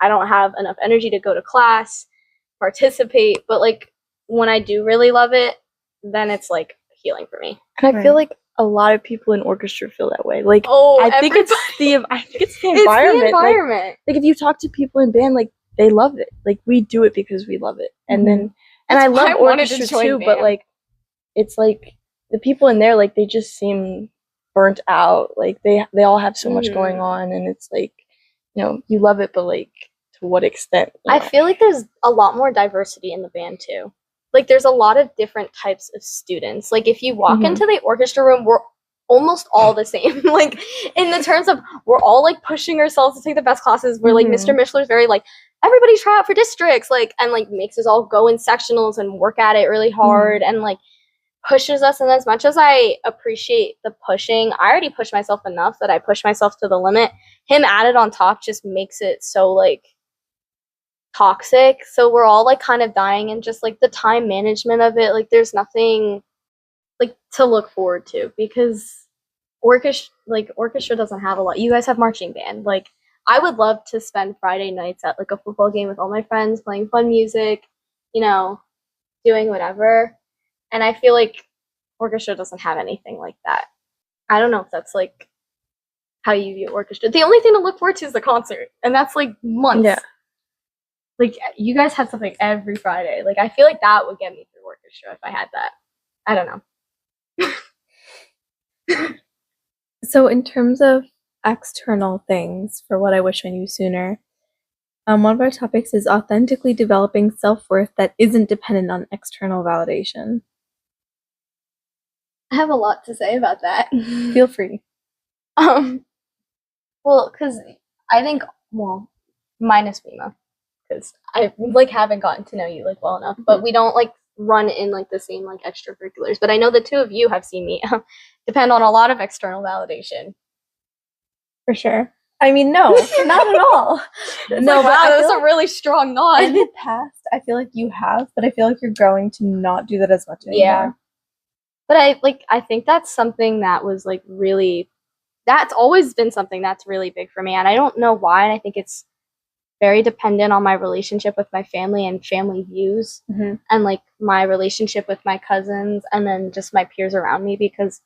I don't have enough energy to go to class, participate, but like when I do really love it, then it's like healing for me. And I feel like a lot of people in orchestra feel that way. Like I think it's the environment. It's the environment. Like if you talk to people in band, like they love it. Like we do it because we love it. And then and I love orchestra too, but like it's like the people in there, like they just seem burnt out. Like they all have so much going on, and it's like, you know, you love it, but like to what extent? I feel like there's a lot more diversity in the band too. Like there's a lot of different types of students. Like if you walk into the orchestra room, we're almost all the same. Like in the terms of we're all like pushing ourselves to take the best classes. We're like Mr. Mishler's very like, everybody try out for districts, like, and like makes us all go in sectionals and work at it really hard and like pushes us. And as much as I appreciate the pushing, I already push myself enough that I push myself to the limit. Him added on top just makes it so like toxic. So we're all like kind of dying, and just like the time management of it, like there's nothing like to look forward to, because orchestra doesn't have a lot. You guys have marching band. Like I would love to spend Friday nights at like a football game with all my friends, playing fun music, you know, doing whatever. And I feel like orchestra doesn't have anything like that. I don't know if that's like how you view orchestra. The only thing to look forward to is the concert, and that's like months. Yeah. Like you guys have something every Friday. Like I feel like that would get me through orchestra if I had that. I don't know. So in terms of external things, for what I wish I knew sooner, one of our topics is authentically developing self-worth that isn't dependent on external validation. I have a lot to say about that. Feel free. Well, because I think, well, minus Vima, because I like haven't gotten to know you like well enough, but we don't like run in like the same like extracurriculars. But I know the two of you have seen me depend on a lot of external validation. For sure. I mean, no, not at all. No, like, wow, that's a really strong nod. In the past, I feel like you have, but I feel like you're growing to not do that as much anymore. Yeah. But I think that's something that was like really, that's always been something that's really big for me. And I don't know why. And I think it's very dependent on my relationship with my family and family views, and like my relationship with my cousins, and then just my peers around me, because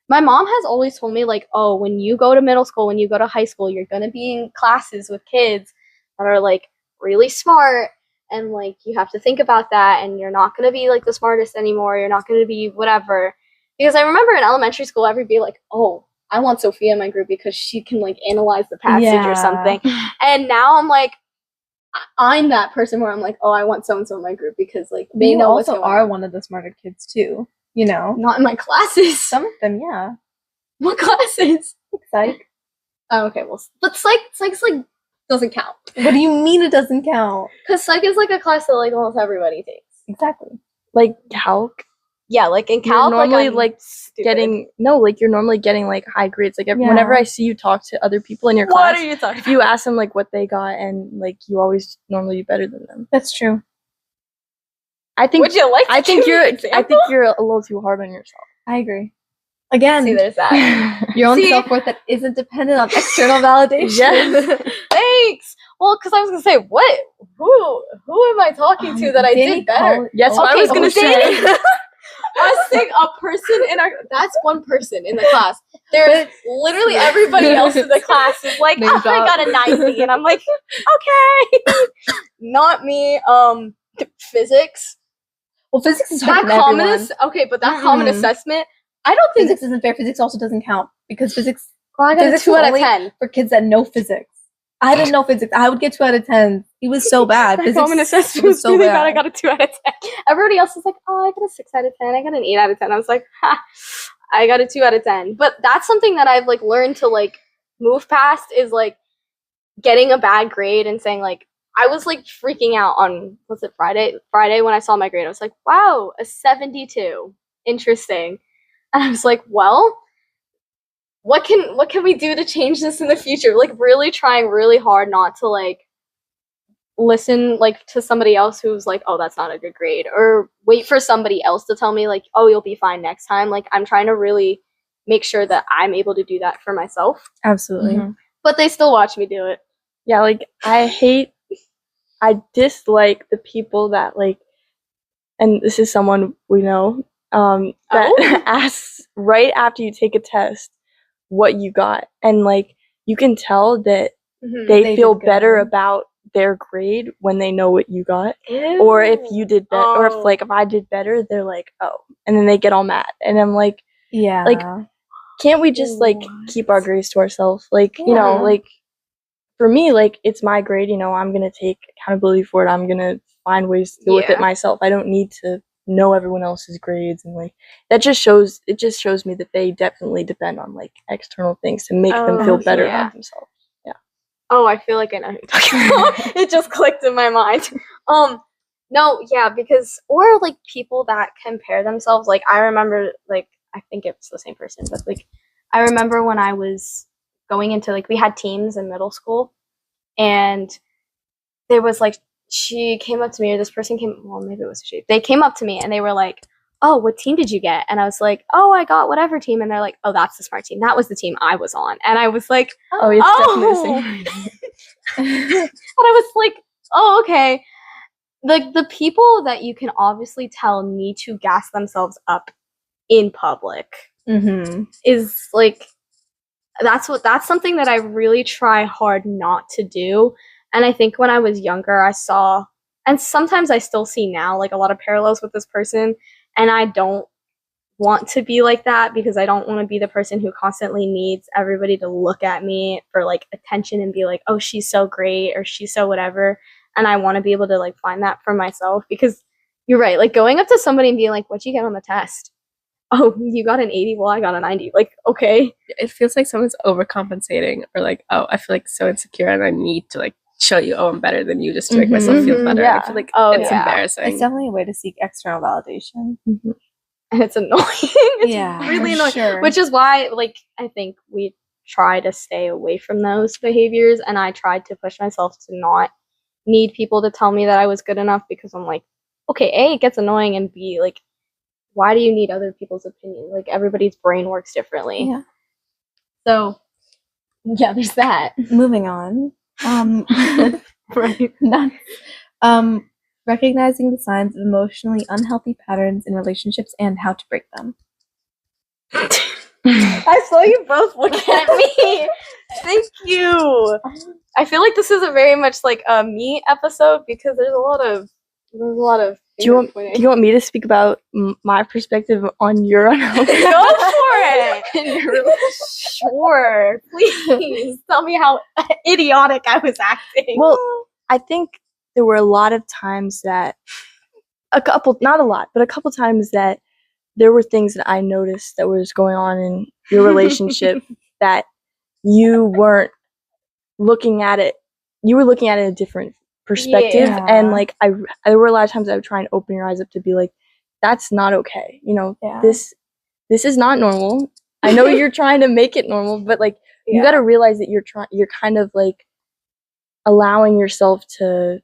my mom has always told me like, oh, when you go to middle school, when you go to high school, you're going to be in classes with kids that are like really smart, and like you have to think about that, and you're not going to be like the smartest anymore, you're not going to be whatever. Because I remember in elementary school, everybody be like, oh, I want Sophia in my group because she can like analyze the passage or something. And now I'm like, I'm that person where I'm like, oh, I want so and so in my group because like they You know what's also going are on. one of the smarter kids too. You know, Not in my classes. some of them, yeah. What classes? Psych. Oh, okay, well, but psych's like doesn't count What do you mean it doesn't count? because psych is like a class that like almost everybody takes. Exactly. Like calc, Yeah, like in you're calc, normally I'm like stupid. getting you're normally getting like high grades. Like whenever Yeah. I see you talk to other people in your What class, are you talking if you ask them like what they got, and like you always normally do better than them. That's true. I think Would you like to I think give me you're an I think you're a little too hard on yourself. I agree. Again, See, there's that. your own See? self-worth that isn't dependent on external validation. Yes. Thanks. Well, because I was gonna say, what? Who am I talking to that I Danny did better? called- Yes, what I Okay, was gonna Danny. say. I was saying a person in our that's one person in the class. There's literally everybody else in the class is like, Name oh, I drop. got a 90, and I'm like, okay, not me. Physics. Well, physics is hard That for common everyone. okay, but that common Mm-mm. assessment, I don't think Physics isn't fair. Physics also doesn't count because physics I got a physics 2 was out of only 10. for kids that know physics. I didn't know physics. I would get 2 out of 10. It was so bad. That Physics common assessment was so really bad. I got a 2 out of 10. Everybody else was like, oh, I got a 6 out of 10. I got an 8 out of 10. I was like, ha, I got a 2 out of 10. But that's something that I've like learned to like move past is like getting a bad grade and saying like, I was like freaking out on, was it Friday? Friday when I saw my grade, I was like, wow, a 72. Interesting. And I was like, well, what can we do to change this in the future? Like really trying really hard not to like listen like to somebody else who's like, oh, that's not a good grade, or wait for somebody else to tell me like, oh, you'll be fine next time. Like I'm trying to really make sure that I'm able to do that for myself. Absolutely. Mhm. But they still watch me do it. Yeah, like I dislike the people that like, and this is someone we know, that Oh. asks right after you take a test what you got, and like you can tell that they They feel did better good. about their grade when they know what you got, or if you did better, or Oh. if I did better, they're like, oh, and then they get all mad, and I'm like, Yeah. Like, can't we just like keep our grades to ourselves? Like, you know, Yeah. like for me, like it's my grade, you know, I'm gonna take accountability for it. I'm gonna find ways to deal with Yeah. it myself. I don't need to know everyone else's grades, and like it just shows me that they definitely depend on like external things to make them feel Oh, better yeah. about themselves. Oh, I feel like I know who you're talking about. It just clicked in my mind. No, yeah, because or like people that compare themselves. Like I remember, like I think it's the same person, but like I remember when I was going into like we had teams in middle school, and there was like she came up to me, or this person came. Well, maybe it was she. They came up to me and they were like, oh, what team did you get? And I was like, oh, I got whatever team. And they're like, oh, that's the smart team. That was the team I was on. And I was like, Oh, it's oh. definitely the same. and I was like, oh, okay. Like the people that you can obviously tell need to gas themselves up in public Mm-hmm. is like that's something that I really try hard not to do. And I think when I was younger, I saw, and sometimes I still see now, like a lot of parallels with this person. And I don't want to be like that because I don't want to be the person who constantly needs everybody to look at me for like attention and be like, oh, she's so great or she's so whatever. And I want to be able to like find that for myself, because you're right. Like going up to somebody and being like, what'd you get on the test? Oh, you got an 80. Well, I got a 90. Like, okay. It feels like someone's overcompensating, or like, oh, I feel like so insecure and I need to like show you, oh, I'm better than you just to make myself feel Mhm, better. yeah. And I feel like Oh, it's yeah. embarrassing. It's definitely a way to seek external validation. And it's annoying. It's Yeah, really for annoying. sure. Which is why, like, I think we try to stay away from those behaviors. And I tried to push myself to not need people to tell me that I was good enough, because I'm like, okay, A, it gets annoying, and B, like, why do you need other people's opinion? Like, everybody's brain works differently. Yeah. So, yeah, there's that. Moving on. Right. That's, recognizing the signs of emotionally unhealthy patterns in relationships and how to break them. I saw you both look at me. Thank you. I feel like this is a very much like a me episode, because there's a lot of Do you want me to speak about my perspective on your unhealthy? Go for it. Sure. Please tell me how idiotic I was acting. Well, I think there were a lot of times that not a lot, but a couple times that there were things that I noticed that was going on in your relationship that you weren't looking at it. You were looking at it in a different perspective, Yeah. and like there were a lot of times I would try and open your eyes up to be like, that's not okay. You know, Yeah. this is not normal. I know you're trying to make it normal, but like you got to realize that you're kind of like allowing yourself to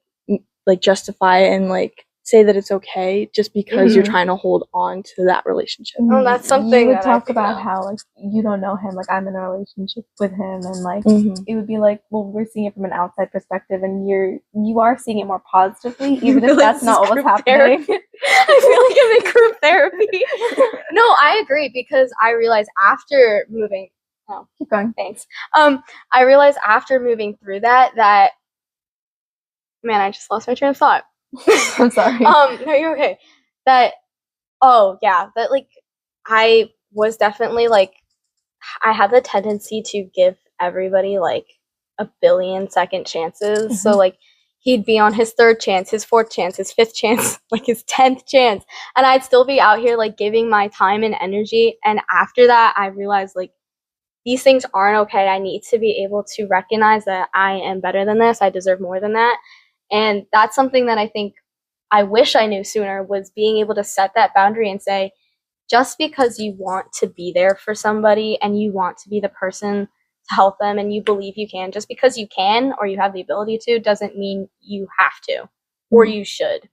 like justify and like say that it's okay just because you're trying to hold on to that relationship. Oh, that's something you would that I talk think about about. how like you don't know him, like I'm in a relationship with him, and like Mhm. it would be like, well, we're seeing it from an outside perspective, and you are seeing it more positively, even if Like, that's this not is what was group happening. I feel like I'm in group therapy. No, I agree because I realized after moving. Oh, Keep going. thanks. I realized after moving through that man, I just lost my train of thought. I'm sorry. No, you're okay. That like I was definitely like I had the tendency to give everybody like a billion second chances. So like he'd be on his third chance, his fourth chance, his fifth chance, like his 10th chance, and I'd still be out here like giving my time and energy. And after that, I realized like these things aren't okay. I need to be able to recognize that I am better than this. I deserve more than that. And that's something that I think I wish I knew sooner, was being able to set that boundary and say, just because you want to be there for somebody and you want to be the person to help them and you believe you can, just because you can or you have the ability to doesn't mean you have to or you should.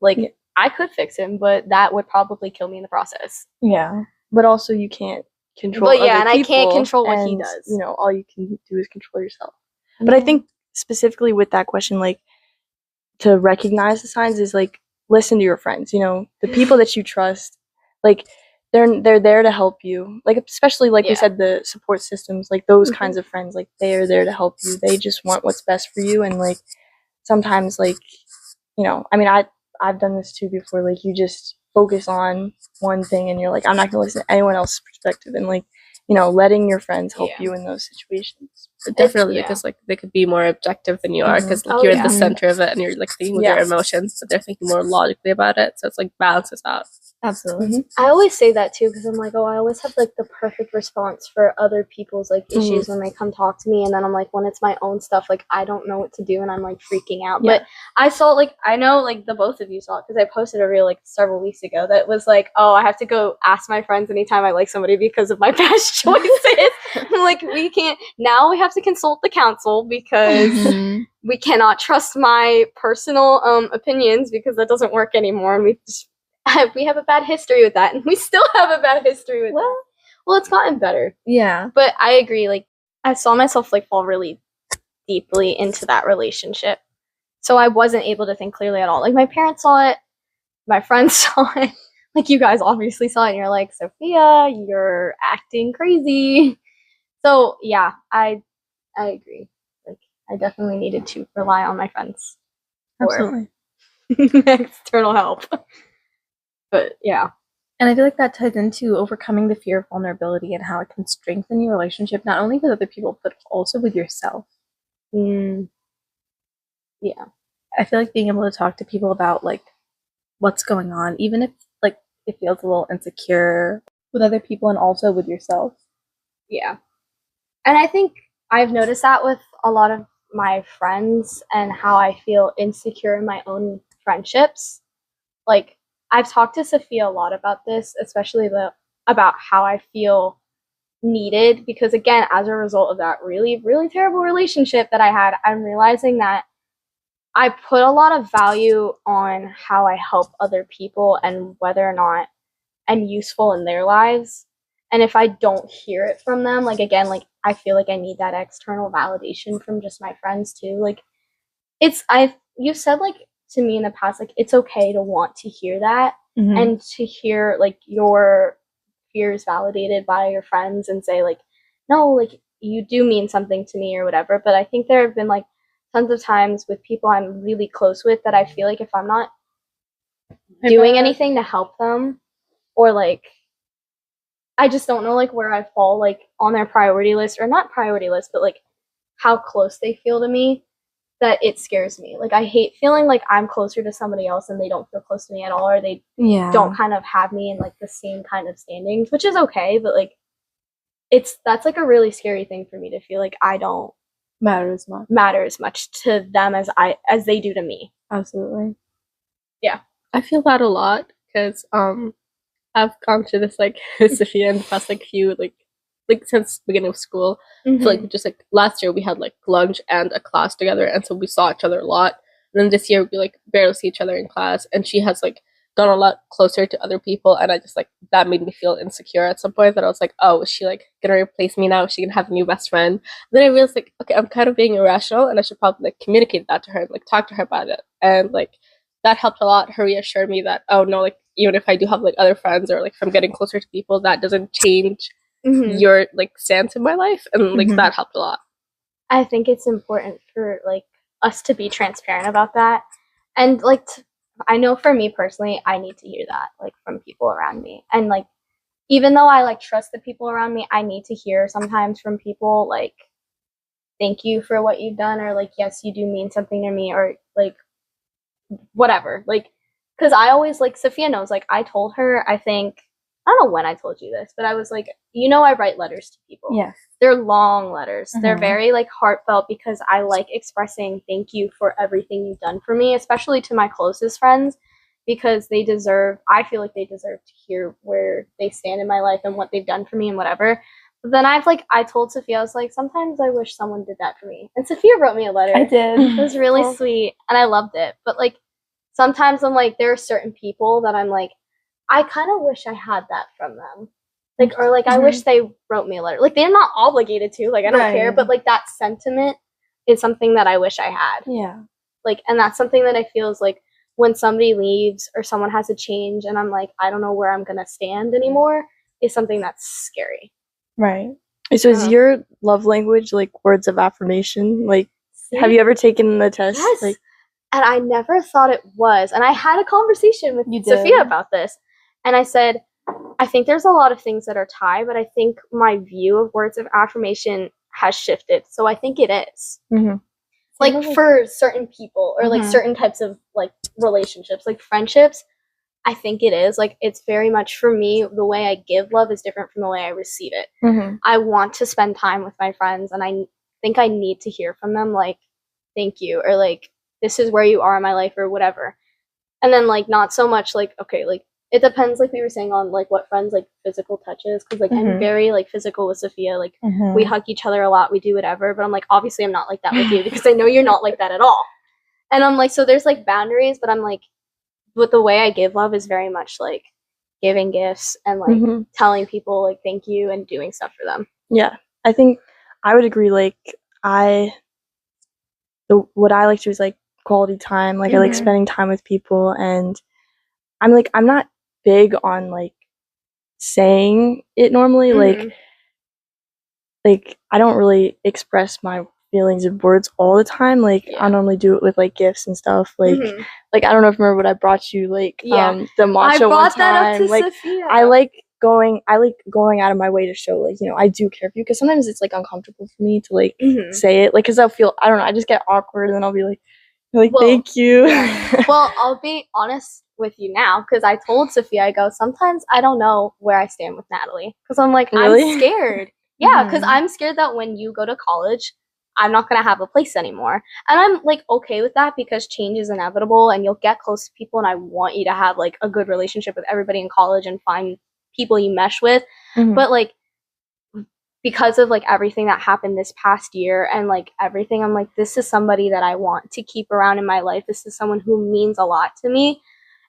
Like, Yeah. I could fix him, but that would probably kill me in the process. Yeah. But also you can't control But yeah, other and I can't people, control what he and, does. you know, all you can do is control yourself. But I think specifically with that question, like, to recognize the signs is like listen to your friends, you know, the people that you trust, like they're there to help you, like especially like we Yeah. said, the support systems, like those kinds of friends, like they are there to help you. They just want what's best for you. And like sometimes, like, you know, I mean, I've done this too before, like you just focus on one thing and you're like, I'm not gonna listen to anyone else's perspective, and like, you know, letting your friends help Yeah. you in those situations. But definitely, yeah. because like they could be more objective than you are, because like Oh, you're yeah. at the center of it and you're like thinking with Yeah. your emotions, but they're thinking more logically about it. So it's like balances out. Absolutely. I always say that too because I'm like, oh, I always have like the perfect response for other people's like issues when they come talk to me, and then I'm like, when it's my own stuff, like I don't know what to do and I'm like freaking out. Yeah. But I saw like I know like the both of you saw it because I posted a reel like several weeks ago that was like, oh, I have to go ask my friends anytime I like somebody because of my past choices. I'm like, we can't now. We have to consult the council because we cannot trust my personal opinions because that doesn't work anymore, and we have a bad history with that, and we still have a bad history with that. Well, it's gotten better, Yeah. but I agree. Like, I saw myself like fall really deeply into that relationship, so I wasn't able to think clearly at all. Like, my parents saw it, my friends saw it, like you guys obviously saw it, and you're like, Sophia, you're acting crazy. So yeah, I agree. Like, I definitely needed to rely on my friends for Absolutely. external help. But yeah. And I feel like that ties into overcoming the fear of vulnerability and how it can strengthen your relationship, not only with other people, but also with yourself. Yeah. I feel like being able to talk to people about like what's going on, even if like it feels a little insecure with other people and also with yourself. Yeah. And I think I've noticed that with a lot of my friends and how I feel insecure in my own friendships. Like, I've talked to Sophia a lot about this, especially about how I feel needed, because again, as a result of that really, really terrible relationship that I had, I'm realizing that I put a lot of value on how I help other people and whether or not I'm useful in their lives. And if I don't hear it from them, like again, like I feel like I need that external validation from just my friends too. Like you've said like to me in the past, like it's okay to want to hear that and to hear like your fears validated by your friends and say like, no, like you do mean something to me or whatever. But I think there have been like tons of times with people I'm really close with that I feel like if I'm not doing anything to help them, or like I just don't know like where I fall like on their priority list, or not priority list, but like how close they feel to me, that it scares me. Like, I hate feeling like I'm closer to somebody else and they don't feel close to me at all, or they don't kind of have me in like the same kind of standings, which is okay, but like that's like a really scary thing for me to feel like I don't matter as much to them as they do to me. Absolutely. Yeah. I feel that a lot because I've gone through this like Sophia in the past like few like since the beginning of school. So like just like last year we had like lunch and a class together, and so we saw each other a lot. And then this year we like barely see each other in class, and she has like gone a lot closer to other people, and I just like that made me feel insecure at some point, that I was like, oh, is she like gonna replace me now? Is she gonna have a new best friend? And then I realized like, okay, I'm kind of being irrational, and I should probably like communicate that to her and like talk to her about it. And like that helped a lot. Her reassured me that, oh no, like even if I do have like other friends, or like if I'm getting closer to people, that doesn't change your like stance in my life, and like that helped a lot. I think it's important for like us to be transparent about that, and like I know for me personally, I need to hear that like from people around me, and like even though I like trust the people around me, I need to hear sometimes from people like, thank you for what you've done, or like, yes, you do mean something to me, or like whatever, like, because I always like, Sophia knows, like I told her, I think I don't know when I told you this, but I was like, I write letters to people. Yes. They're long letters. They're very like heartfelt, because I like expressing thank you for everything you've done for me, especially to my closest friends, because I feel like they deserve to hear where they stand in my life and what they've done for me and whatever. But then I told Sophia, I was like, sometimes I wish someone did that for me. And Sophia wrote me a letter. I did. It was really sweet, and I loved it. But like sometimes I'm like, there are certain people that I'm like, I kind of wish I had that from them. Like, or like, I wish they wrote me a letter. Like, they're not obligated to, like, I don't care, but like that sentiment is something that I wish I had. Yeah. Like, and that's something that I feel is like, when somebody leaves or someone has a change and I'm like, I don't know where I'm going to stand anymore, is something that's scary. Right. So is your love language like words of affirmation? Like, have you ever taken the test? Yes. Like, and I never thought it was. And I had a conversation with Sophia about this. And I said, I think there's a lot of things that are tied, but I think my view of words of affirmation has shifted. So I think it is. Like for certain people, or like certain types of like relationships, like friendships, I think it is. Like, it's very much, for me, the way I give love is different from the way I receive it. I want to spend time with my friends, and I think I need to hear from them, like, thank you, or like, this is where you are in my life, or whatever. And then like, not so much like, okay, like, it depends, like we were saying, on like what friends like physical touches, because like I'm very like physical with Sophia, like we hug each other a lot, we do whatever, but I'm like, obviously I'm not like that with you, because I know you're not like that at all. And I'm like, so there's like boundaries, but I'm like, but the way I give love is very much like giving gifts and like telling people like thank you and doing stuff for them. Yeah, I think I would agree. Like, what I like to do is like quality time. Like, I like spending time with people, and I'm not big on like saying it normally. Like I don't really express my feelings in words all the time. Like, I normally do it with like gifts and stuff. Like like I don't know if you remember what I brought you, like the matcha I brought one time. that up to like Sophia. I like going out of my way to show, like, I do care for you, because sometimes it's like uncomfortable for me to like say it, like, because I'll feel, I don't know, I just get awkward, and then I'll be like well, thank you. Well, I'll be honest with you now, because I told Sophia, I go, sometimes I don't know where I stand with Natalie, because I'm like, Really? I'm scared. Yeah, because I'm scared that when you go to college, I'm not going to have a place anymore. And I'm like okay with that, because change is inevitable, and you'll get close to people, and I want you to have like a good relationship with everybody in college and find people you mesh with. But like, because of like everything that happened this past year and like everything, I'm like, this is somebody that I want to keep around in my life. This is someone who means a lot to me.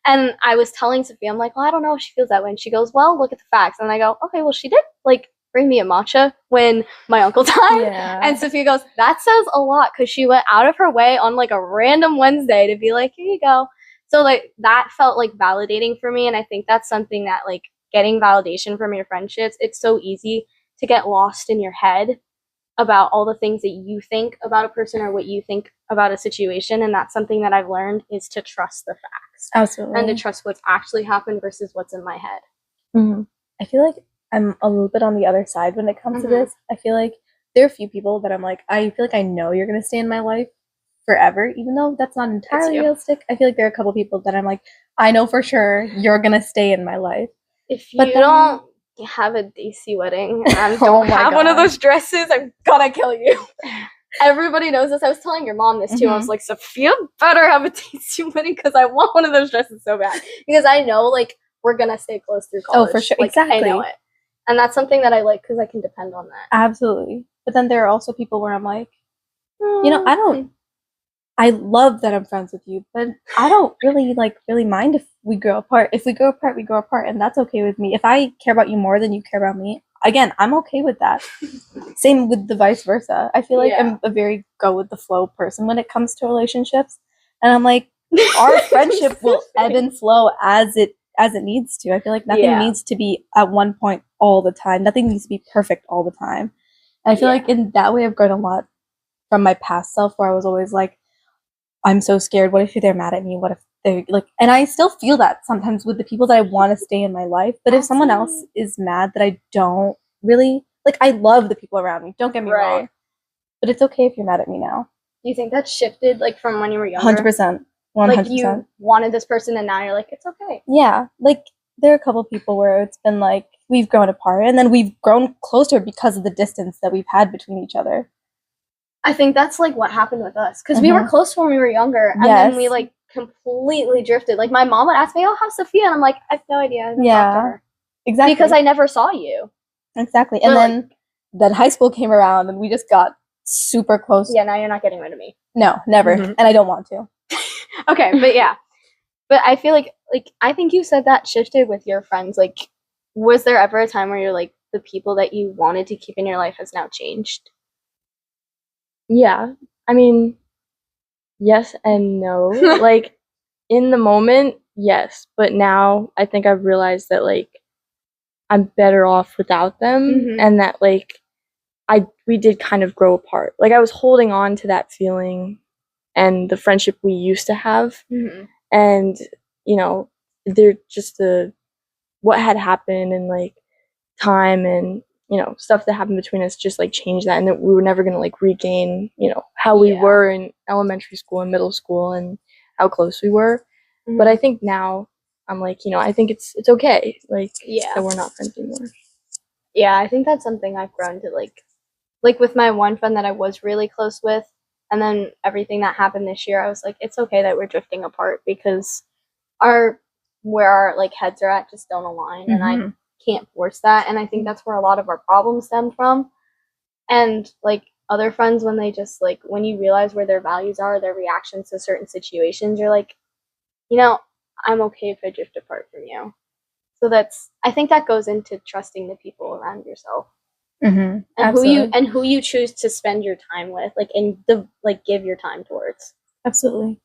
And I was telling Sophia, I'm like, well, I don't know if she feels that way. And she goes, well, look at the facts. And I go, okay, well, she did like bring me a matcha when my uncle died. And Sophia goes, that says a lot, because she went out of her way on like a random Wednesday to be like, here you go. So like that felt like validating for me. And I think that's something that like getting validation from your friendships, it's so easy to get lost in your head about all the things that you think about a person or what you think about a situation. And that's something that I've learned, is to trust the facts. Absolutely. And to trust what's actually happened versus what's in my head. I feel like I'm a little bit on the other side when it comes to this. I feel like there are a few people that I'm like, I feel like I know you're going to stay in my life forever, even though that's not entirely you. realistic. I feel like there are a couple people that I'm like, I know for sure you're gonna stay in my life. If But you then- don't have a DC wedding and Oh don't my have one of God. those dresses, I'm gonna kill you. Everybody knows this. I was telling your mom this too. I was like, Sophia better have a DC wedding because I want one of those dresses so bad. Because I know, like, we're gonna stay close through college. Oh, for sure. Like, I Exactly. know it. And that's something that I like because I can depend on that. Absolutely. But then there are also people where I'm like, you know, I love that I'm friends with you, but I don't really mind if we grow apart. If we grow apart, we grow apart, and that's okay with me. If I care about you more than you care about me, again, I'm okay with that. Same with the vice versa. I feel like I'm a very go with the flow person when it comes to relationships, and I'm like, our friendship will ebb and flow as it needs to. I feel like nothing needs to be at one point all the time. Nothing needs to be perfect all the time. And I feel like in that way, I've grown a lot from my past self, where I was always like, I'm so scared. What if they're mad at me? What if they're like, and I still feel that sometimes with the people that I want to stay in my life. But if someone else is mad that I don't really, like, I love the people around me. Don't get me wrong. But it's okay if you're mad at me now. Do you think that shifted, like, from when you were younger? 100%. 100%. Like, you wanted this person and now you're like, it's okay. Yeah. Like, there are a couple people where it's been like, we've grown apart and then we've grown closer because of the distance that we've had between each other. I think that's, like, what happened with us. Because we were close when we were younger. And then we, like, completely drifted. Like, my mom would ask me, oh, how's Sophia? And I'm like, I have no idea. I haven't talked to her. Exactly. Because I never saw you. Exactly. And then high school came around and we just got super close. Yeah, now you're not getting rid of me. No, never. And I don't want to. Okay, but yeah. But I feel like, I think you said that shifted with your friends. Like, was there ever a time where you're like, the people that you wanted to keep in your life has now changed? Yeah. I mean, yes and no. Like, in the moment, yes. But now I think I've realized that, like, I'm better off without them. And that, like, we did kind of grow apart. Like, I was holding on to that feeling and the friendship we used to have. And, you know, they're just what had happened and, like, time and, you know, stuff that happened between us just, like, changed that. And that we were never going to, like, regain, you know, how we were in elementary school and middle school and how close we were. But I think now I'm like, you know, I think it's okay. Like, that we're not friends anymore. Yeah, I think that's something I've grown to, like with my one friend that I was really close with, and then everything that happened this year, I was like, it's okay that we're drifting apart because where our like heads are at just don't align, and I can't force that. And I think that's where a lot of our problems stem from. And like other friends, when they just like, when you realize where their values are, their reactions to certain situations, you're like, you know, I'm okay if I drift apart from you. So I think that goes into trusting the people around yourself. And who you choose to spend your time with, like, and give your time towards. Absolutely.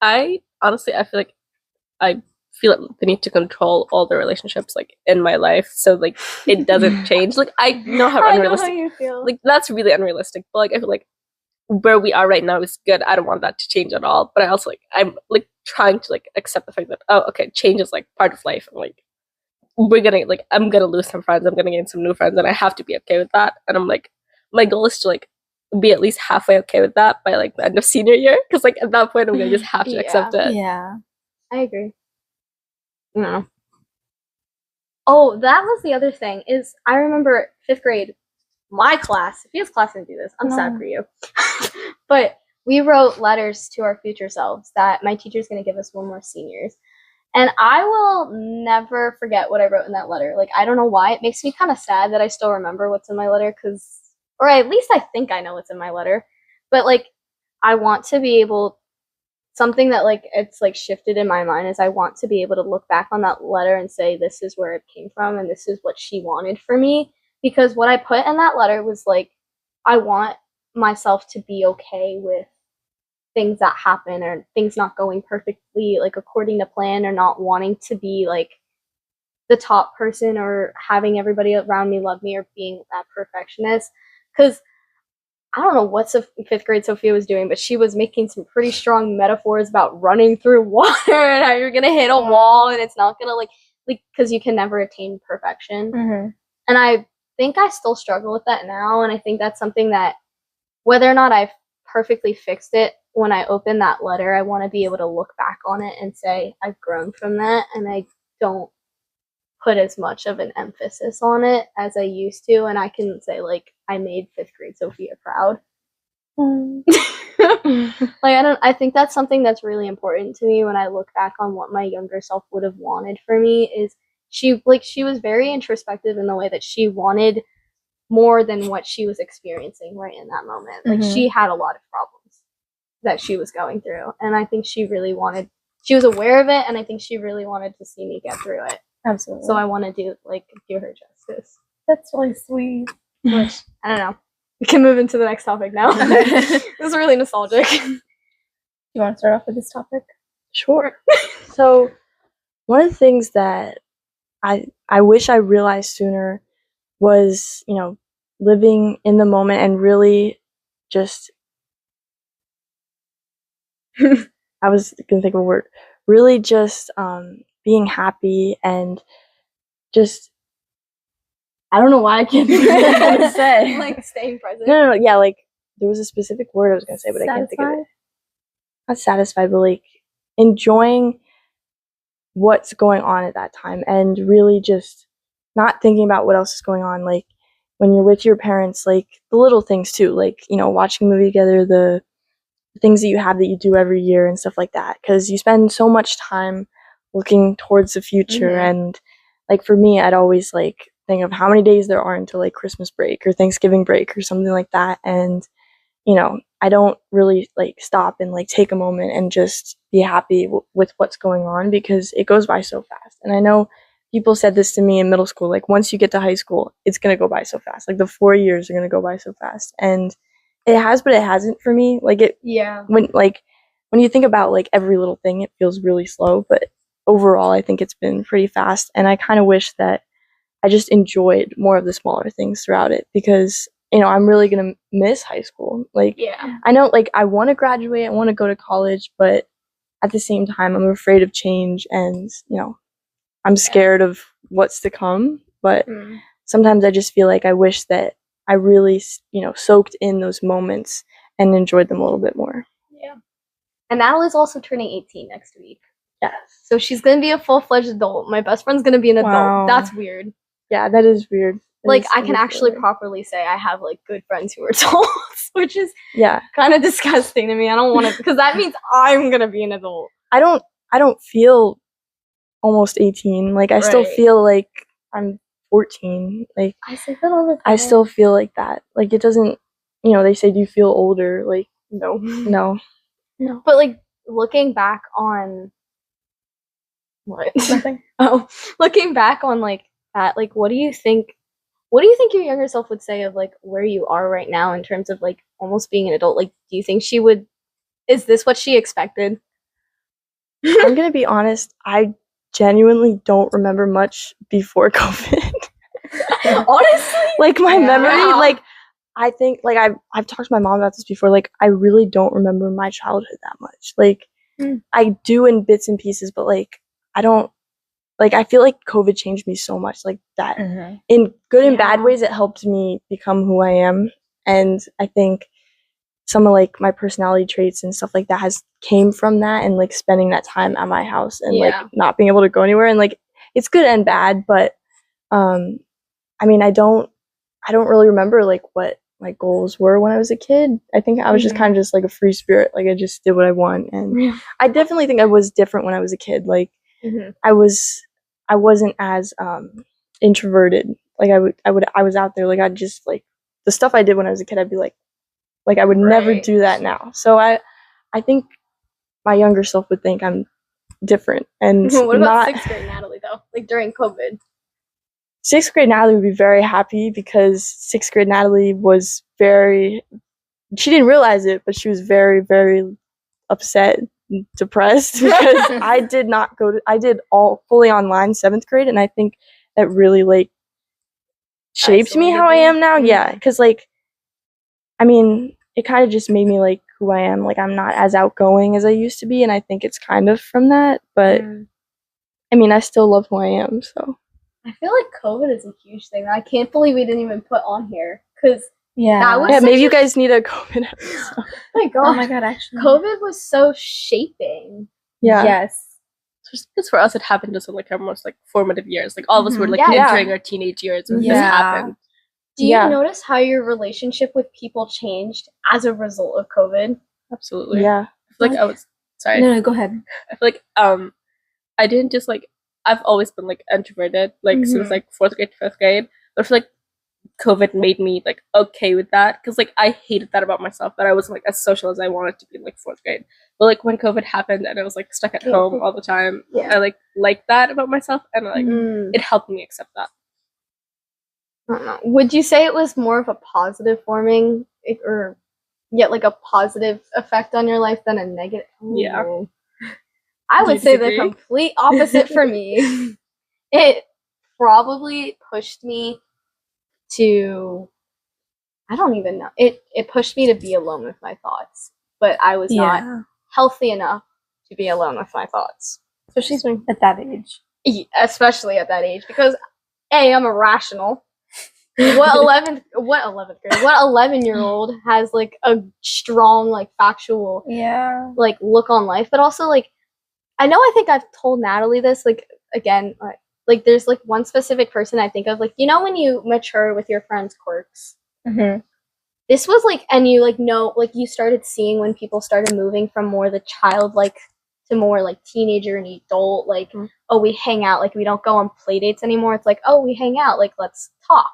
I honestly, I feel like I feel the need to control all the relationships like in my life, so like it doesn't change. Like I know how unrealistic. I know how you feel. Like that's really unrealistic. But like I feel like where we are right now is good. I don't want that to change at all. But I also like I'm like trying to like accept the fact that change is like part of life. And like I'm gonna lose some friends. I'm gonna gain some new friends, and I have to be okay with that. And I'm like, my goal is to like be at least halfway okay with that by like the end of senior year, because like at that point I'm gonna just have to accept it. Yeah, I agree. No. Oh, that was the other thing. Is I remember 5th grade, my class. Sophia's class didn't do this. I'm sad for you, but we wrote letters to our future selves that my teacher's gonna give us when we're seniors. And I will never forget what I wrote in that letter. Like, I don't know why. It makes me kind of sad that I still remember what's in my letter, or at least I think I know what's in my letter. But, like, I want to be able, something that, like, it's, like, shifted in my mind is I want to be able to look back on that letter and say, this is where it came from and this is what she wanted for me. Because what I put in that letter was, like, I want myself to be okay with things that happen or things not going perfectly like according to plan, or not wanting to be like the top person or having everybody around me love me or being that perfectionist. Because I don't know what 5th grade Sophia was doing, but she was making some pretty strong metaphors about running through water and how you're gonna hit a wall and it's not gonna like because you can never attain perfection. And think I still struggle with that now, and I think that's something that, whether or not I've perfectly fixed it, when I open that letter, I want to be able to look back on it and say I've grown from that, and I don't put as much of an emphasis on it as I used to, and I can say, like, I made 5th grade Sophia proud. I think that's something that's really important to me when I look back on what my younger self would have wanted for me. Is she was very introspective in the way that she wanted more than what she was experiencing right in that moment. Like, she had a lot of problems that she was going through, and I think she was aware of it, and I think she really wanted to see me get through it. Absolutely. So I want to do her justice. That's really sweet. Which, I don't know. We can move into the next topic now. This is really nostalgic. You want to start off with this topic? Sure. So, one of the things that I wish I realized sooner was, living in the moment and really just I was gonna think of a word. Really just being happy and just I don't know why I can't think of what I was gonna say. Like, staying present. No, yeah, like there was a specific word I was gonna say, but I can't think of it. Not satisfied, but like enjoying what's going on at that time and really just not thinking about what else is going on. Like when you're with your parents, like the little things too, like, watching a movie together, the things that you have that you do every year and stuff like that, because you spend so much time looking towards the future. And like for me, I'd always like think of how many days there are until like Christmas break or Thanksgiving break or something like that, and I don't really like stop and like take a moment and just be happy with what's going on, because it goes by so fast. And I know people said this to me in middle school, like once you get to high school, it's going to go by so fast. Like the 4 years are going to go by so fast. And it has, but it hasn't for me. Like when you think about like every little thing, it feels really slow, but overall I think it's been pretty fast. And I kind of wish that I just enjoyed more of the smaller things throughout it, because I'm really going to miss high school. Like, I know, like, I want to graduate, I want to go to college, but at the same time, I'm afraid of change, and, I'm scared of what's to come. But sometimes I just feel like I wish that I really, soaked in those moments and enjoyed them a little bit more. Yeah. And Natalie's also turning 18 next week. Yes. So she's going to be a full-fledged adult. My best friend's going to be an Wow. adult. That's weird. Yeah, that is weird. Like, I can actually properly say I have, like, good friends who are adults, which is kind of disgusting to me. I don't want to, because that means I'm going to be an adult. I don't feel almost 18. Like, I still feel like I'm 14. Like, I say that all the time. I still feel like that. Like, it doesn't, they say, do you feel older? Like, No. But, like, looking back on... What? Nothing. Looking back on, like, that, like, what do you think your younger self would say of, like, where you are right now in terms of, like, almost being an adult? Like, do you think is this what she expected? I'm going to be honest, I genuinely don't remember much before COVID. Honestly? Like, my memory, like, I think, like, I've talked to my mom about this before, like, I really don't remember my childhood that much. Like, I do in bits and pieces, but, like, I don't, like, I feel like COVID changed me so much, like, that. In good and bad ways, it helped me become who I am. And I think some of, like, my personality traits and stuff like that came from that, and, like, spending that time at my house and, like, not being able to go anywhere. And, like, it's good and bad, but, I mean, I don't really remember, like, what my goals were when I was a kid. I think I was just kind of just, like, a free spirit. Like, I just did what I want. And I definitely think I was different when I was a kid. Like, I wasn't as introverted. Like, I was out there. Like, I'd just, like, the stuff I did when I was a kid, I'd be like I would never do that now. So I think my younger self would think I'm different. And what about 6th grade Natalie, though? Like, during COVID? 6th grade Natalie would be very happy, because 6th grade Natalie was she didn't realize it, but she was very, very upset, depressed, because I did all fully online 7th grade, and I think that really, like, shaped me how I am now. Yeah, because, like, I mean, it kind of just made me, like, who I am. Like, I'm not as outgoing as I used to be, and I think it's kind of from that, but I mean, I still love who I am, so. I feel like COVID is a huge thing. I can't believe we didn't even put on here because Yeah. that was Yeah, such maybe a- you guys need a COVID episode. my God. Oh my god, actually. COVID was so shaping. Yeah. Yes. Just because for us it happened just in like our most like formative years. Like all of us were like Yeah. entering our teenage years when this Yeah. happened. Do you Yeah. notice how your relationship with people changed as a result of COVID? Absolutely. Yeah. I feel like I was sorry. No, go ahead. I feel like I didn't just like I've always been like introverted like since like 4th grade to 5th grade. But I feel like COVID made me like okay with that because like I hated that about myself that I wasn't like as social as I wanted to be in like 4th grade. But like when COVID happened and I was like stuck at home all the time, Yeah. I like liked that about myself and like Mm. it helped me accept that. I don't know. Would you say it was more of a positive forming or yet like a positive effect on your life than a negative? Yeah. Ooh. I Do would you say the disagree? complete opposite for me. It probably pushed me to I don't even know. It pushed me to be alone with my thoughts, but I was not healthy enough to be alone with my thoughts. Especially at that age. Especially at that age because I'm irrational. What 11-year-old has like a strong like factual Yeah. like look on life, but also like I think I've told Natalie this like again like there's like one specific person I think of like when you mature with your friends' quirks. Mm-hmm. This was like and you like know like you started seeing when people started moving from more the childlike to more like teenager and adult like oh we hang out like we don't go on play dates anymore. It's like oh we hang out like let's talk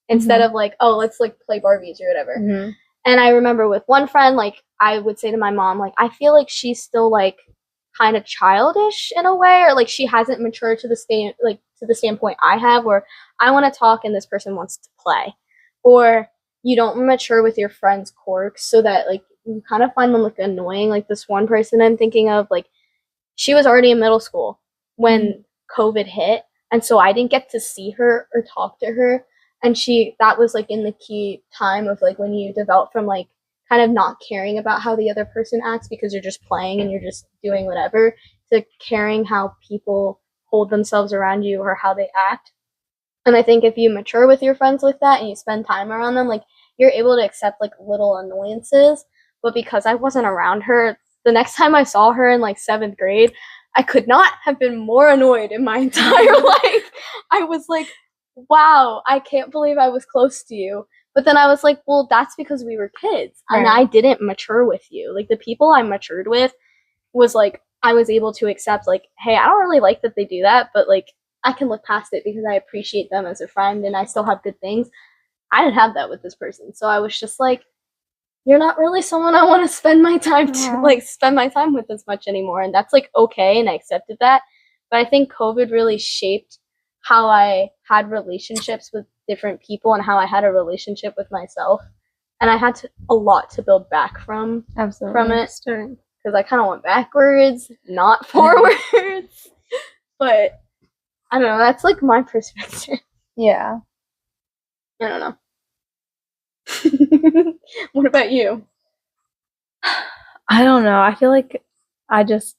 instead of like oh let's like play Barbies or whatever. Mm-hmm. And I remember with one friend like I would say to my mom like I feel like she's still like kind of childish in a way or like she hasn't matured to the standpoint I have where I want to talk and this person wants to play or you don't mature with your friends' quirks so that like you kind of find them like annoying. Like this one person I'm thinking of like she was already in middle school when COVID hit and so I didn't get to see her or talk to her and that was like in the key time of like when you develop from like kind of not caring about how the other person acts because you're just playing and you're just doing whatever to caring how people hold themselves around you or how they act. And I think if you mature with your friends like that and you spend time around them, like you're able to accept like little annoyances. But because I wasn't around her, the next time I saw her in like 7th grade, I could not have been more annoyed in my entire life. I was like, wow, I can't believe I was close to you. But then I was like, well, that's because we were kids and I didn't mature with you. Like the people I matured with was like, I was able to accept like, hey, I don't really like that they do that, but like I can look past it because I appreciate them as a friend and I still have good things. I didn't have that with this person. So I was just like, you're not really someone I want to spend my time with as much anymore. And that's like okay. And I accepted that. But I think COVID really shaped how I had relationships with different people and how I had a relationship with myself. And I had a lot to build back from it because I kind of went backwards, not forwards. But I don't know. That's like my perspective. Yeah. I don't know. What about you? I don't know. I feel like I didn't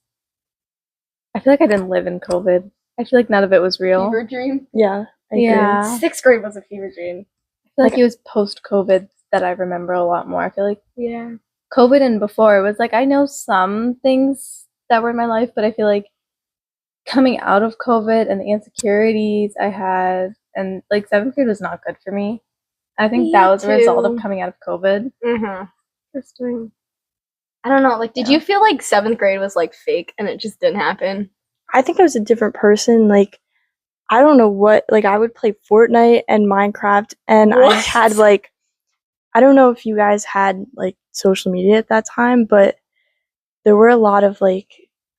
live in COVID. I feel like none of it was real. Fever dream? Yeah. I agree. Yeah. 6th grade was a fever dream. I feel like it was post-COVID that I remember a lot more. I feel like Yeah. COVID and before, it was like I know some things that were in my life, but I feel like coming out of COVID and the insecurities I had, and like 7th grade was not good for me. I think Me that was a result too. of coming out of COVID. Mm-hmm. Interesting. I don't know. Like, did you feel like 7th grade was like fake and it just didn't happen? I think I was a different person. Like, I don't know what, like, I would play Fortnite and Minecraft, and I had, like, I don't know if you guys had, like, social media at that time, but there were a lot of, like,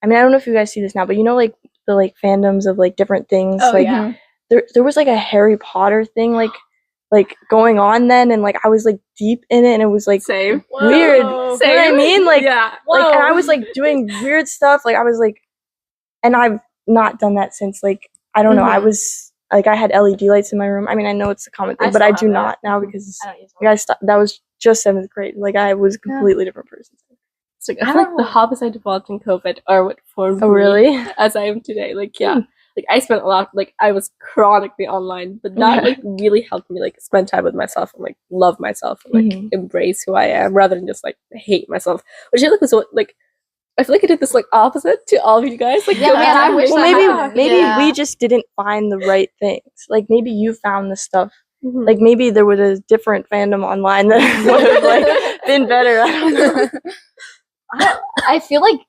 I mean, I don't know if you guys see this now, but you know, like, the, like, fandoms of, like, different things. Oh, like, yeah. There was, like, a Harry Potter thing, like, going on then, and, like, I was, like, deep in it, and it was, like, Same. weird. Whoa. You know what I mean? Like, yeah. like, and I was, like, doing weird stuff. Like, I was, like, and I've not done that since, like, I don't know. I was, like, I had LED lights in my room. I mean, I know it's a common thing, but I do not now because I don't use like, that was just 7th grade. Like, I was a completely different person. So I feel like the hobbies I developed in COVID are what formed Oh, me really? as I am today. Like, yeah. like I spent a lot, like I was chronically online, but that like really helped me like spend time with myself and like love myself and like embrace who I am rather than just like hate myself, which I feel like was what like I feel like I did this like opposite to all of you guys. Like, Yeah, man, I wish well, maybe Yeah. we just didn't find the right things. Like maybe you found the stuff. Like maybe there was a different fandom online that would have like been better. I don't know. I feel like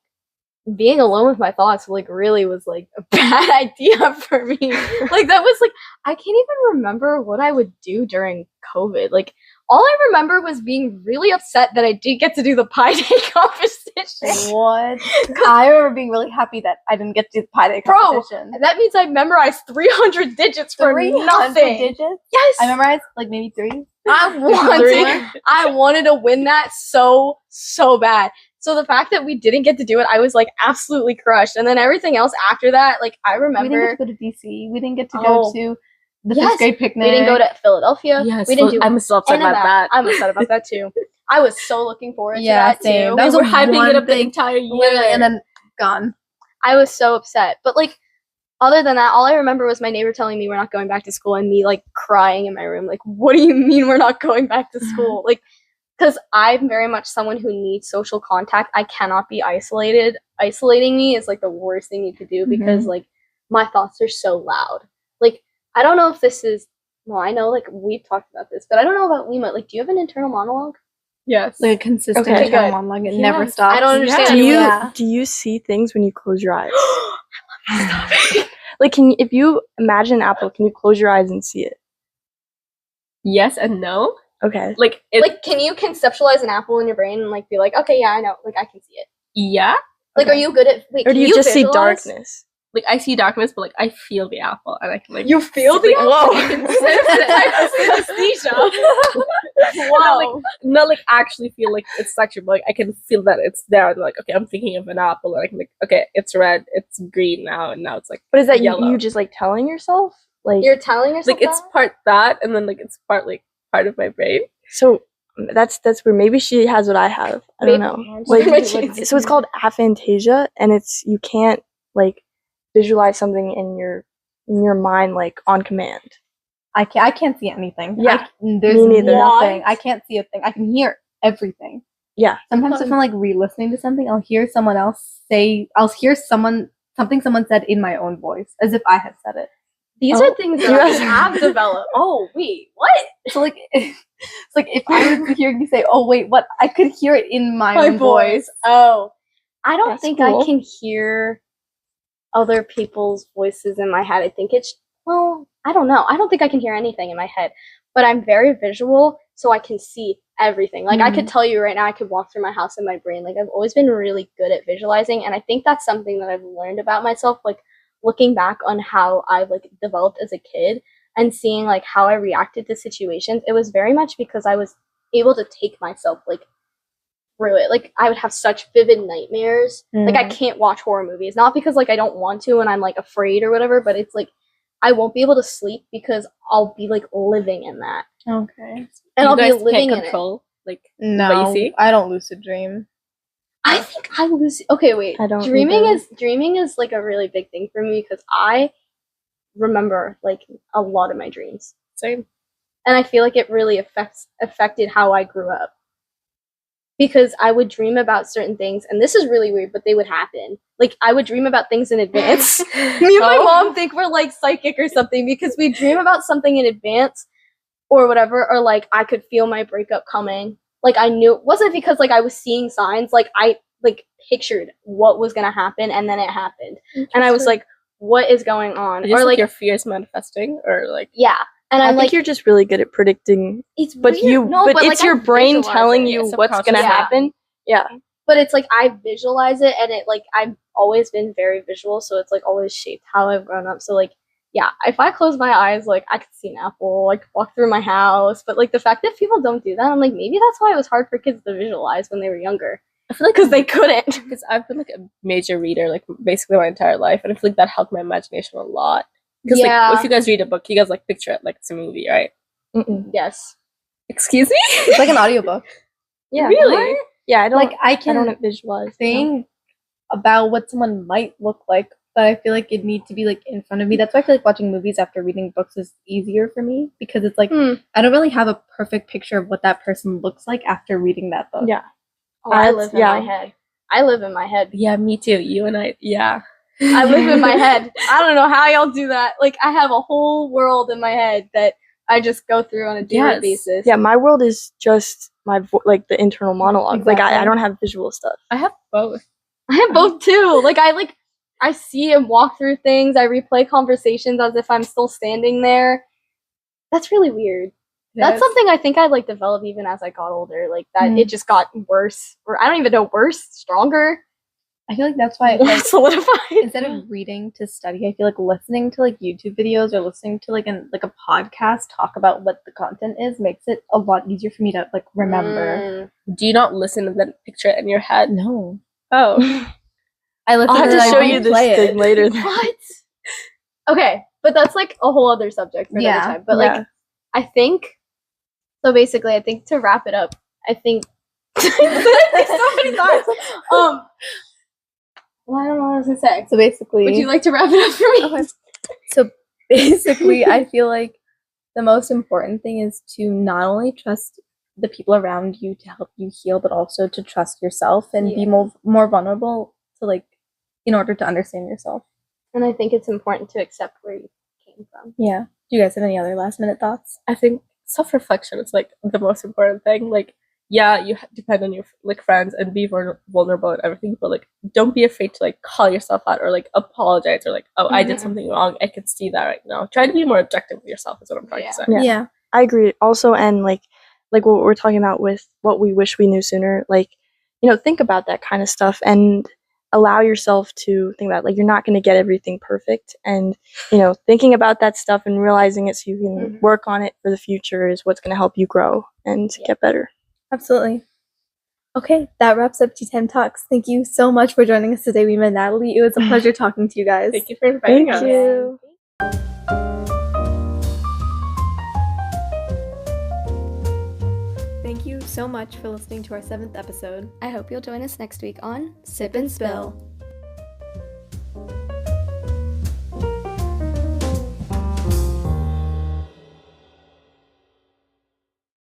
being alone with my thoughts like really was like a bad idea for me. Like that was like I can't even remember what I would do during COVID. Like all I remember was being really upset that I didn't get to do the Pi Day competition. What? I remember being really happy that I didn't get to do the Pi Day Bro, competition. that means I memorized 300 digits for 300 nothing. digits? Yes, I memorized like maybe 3. I wanted to win that so bad. So the fact that we didn't get to do it, I was like absolutely crushed. And then everything else after that, like I remember We didn't get to go to DC. We didn't get to Oh. go to the Yes, 5th grade picnic. we didn't go to Philadelphia. Yes, we didn't do I'm so upset any of about that. I'm upset about that too. I was so looking forward to Yeah, that same. too. That was We're a hyping one it up the thing, entire year. literally, and then gone. I was so upset. But like other than that, all I remember was my neighbor telling me we're not going back to school and me like crying in my room. Like, what do you mean we're not going back to school? Like, because I'm very much someone who needs social contact. I cannot be isolated. Isolating me is like the worst thing you could do because like my thoughts are so loud. Like, I don't know if this is, well, I know like we've talked about this, but I don't know about Lima. Like, do you have an internal monologue? Yes. Like a consistent Okay, internal good. monologue. It Yes. never stops. I don't understand Do you Yeah. do you see things when you close your eyes? Like, if you imagine an apple, can you close your eyes and see it? Yes and no. Okay. Like it. Like, can you conceptualize an apple in your brain and like be like, okay, yeah, I know, like I can see it. yeah. Like, are you good at? Wait, Or do can you just see visualize? darkness? Like I see darkness, but like I feel the apple, and I can like You feel the Whoa. Wow. Not like actually feel like it's texture, but like I can feel that it's there. And like, okay, I'm thinking of an apple, and I can like, okay, it's red, it's green now, and now it's like, But is that yellow. you just like telling yourself? Like, You're telling yourself like it's part that, and then like it's part of my brain. so that's where maybe she has what I have. I don't know. Like, so it's called aphantasia, and it's you can't like visualize something in your mind like on command. I can't see anything. Yeah. There's Me neither. nothing. I can't see a thing. I can hear everything. Yeah. Sometimes if I'm like re-listening to something, I'll hear someone else say. I'll hear something someone said in my own voice, as if I had said it. These Oh, are things that you I guys- have developed. Oh wait, what? So like, it's like if I was hearing you say, "Oh wait, what?" I could hear it in my own voice. Oh, I don't That's think cool. I can hear other people's voices in my head. I think it's I don't know. I don't think I can hear anything in my head, but I'm very visual, so I can see everything. Like I could tell you right now, I could walk through my house in my brain. Like I've always been really good at visualizing, and I think that's something that I've learned about myself. Like looking back on how I've like developed as a kid and seeing like how I reacted to situations, it was very much because I was able to take myself like through it. Like I would have such vivid nightmares. Like I can't watch horror movies, not because like I don't want to and I'm like afraid or whatever, but it's like I won't be able to sleep because I'll be like living in that, Okay. and I'll you be guys living can't in it. control like No, what you see. I don't lucid dream. I think I was okay. Wait, I don't dreaming either. dreaming is like a really big thing for me because I remember like a lot of my dreams, Same. and I feel like it really affected how I grew up. Because I would dream about certain things, and this is really weird, but they would happen. Like I would dream about things in advance. Me and my mom think we're like psychic or something because we dream about something in advance, or whatever, or like I could feel my breakup coming. Like I knew it wasn't because like I was seeing signs. Like I like pictured what was gonna happen, and then it happened, and I was like, "What is going on?" Just Or like like, your fears manifesting, or like yeah, and I I'm think like, you're just really good at predicting, it's but weird. No, but it's like, your I brain visualize telling it. you Yeah, what's gonna subconscious. happen. Yeah. But it's like I visualize it, and it like I've always been very visual, so it's like always shaped how I've grown up. So like, yeah, if I close my eyes, like I could see an apple, like walk through my house. But like the fact that people don't do that, I'm like, maybe that's why it was hard for kids to visualize when they were younger. I feel like Because they couldn't. because I've been like a major reader like basically my entire life, and I feel like that helped my imagination a lot. Because Yeah. like if you guys read a book, you guys like picture it like it's a movie, right? Mm-mm. Yes. Excuse me. It's like an audiobook. Yeah. Really? Yeah. I don't. Like I I can don't visualize. think about what someone might look like but I feel like it needs to be like in front of me. That's why I feel like watching movies after reading books is easier for me, because it's like I don't really have a perfect picture of what that person looks like after reading that book. Yeah. Oh, I live in my head. I live in my head. Yeah, me too. You and I, yeah. I live in my head. I don't know how y'all do that. Like, I have a whole world in my head that I just go through on a daily basis. Yeah, my world is just my like the internal monologue. Exactly. Like I don't have visual stuff. I have both. I have both too. I see and walk through things. I replay conversations as if I'm still standing there. That's really weird. That's something I think I like developed even as I got older. Like that, it just got worse, or I don't even know, worse, stronger. I feel like that's why like, solidified. instead of reading to study, I feel like listening to like YouTube videos or listening to like a podcast talk about what the content is makes it a lot easier for me to like remember. Do you not listen and then picture it in your head? No. Oh. I listen I'll have to to it, show I you this replay thing it. later. What? Okay, but that's like a whole other subject for another time. But like, I think so. Basically, I think to wrap it up, I think so many thoughts. Well, I don't know what I was gonna say. So basically, Would you like to wrap it up for me? So basically, I feel like the most important thing is to not only trust the people around you to help you heal, but also to trust yourself and be more vulnerable to like in order to understand yourself. And I think it's important to accept where you came from. Yeah. Do you guys have any other last minute thoughts? I think self-reflection is like the most important thing. Like, yeah, you depend on your like friends and be vulnerable and everything, but like don't be afraid to like call yourself out or like apologize or like, oh, I did something wrong. I can see that right now. Try to be more objective with yourself is what I'm trying to say. Yeah. I agree. Also, and like what we're talking about with what we wish we knew sooner, like, you know, think about that kind of stuff and allow yourself to think about, like, you're not going to get everything perfect. And, you know, thinking about that stuff and realizing it so you can work on it for the future is what's going to help you grow and get better. Absolutely. Okay, that wraps up T10 Talks. Thank you so much for joining us today. We met Natalie. It was a pleasure talking to you guys. Thank you for inviting us. Thank you. Thank you so much for listening to our 7th episode. I hope you'll join us next week on Sip and Spill.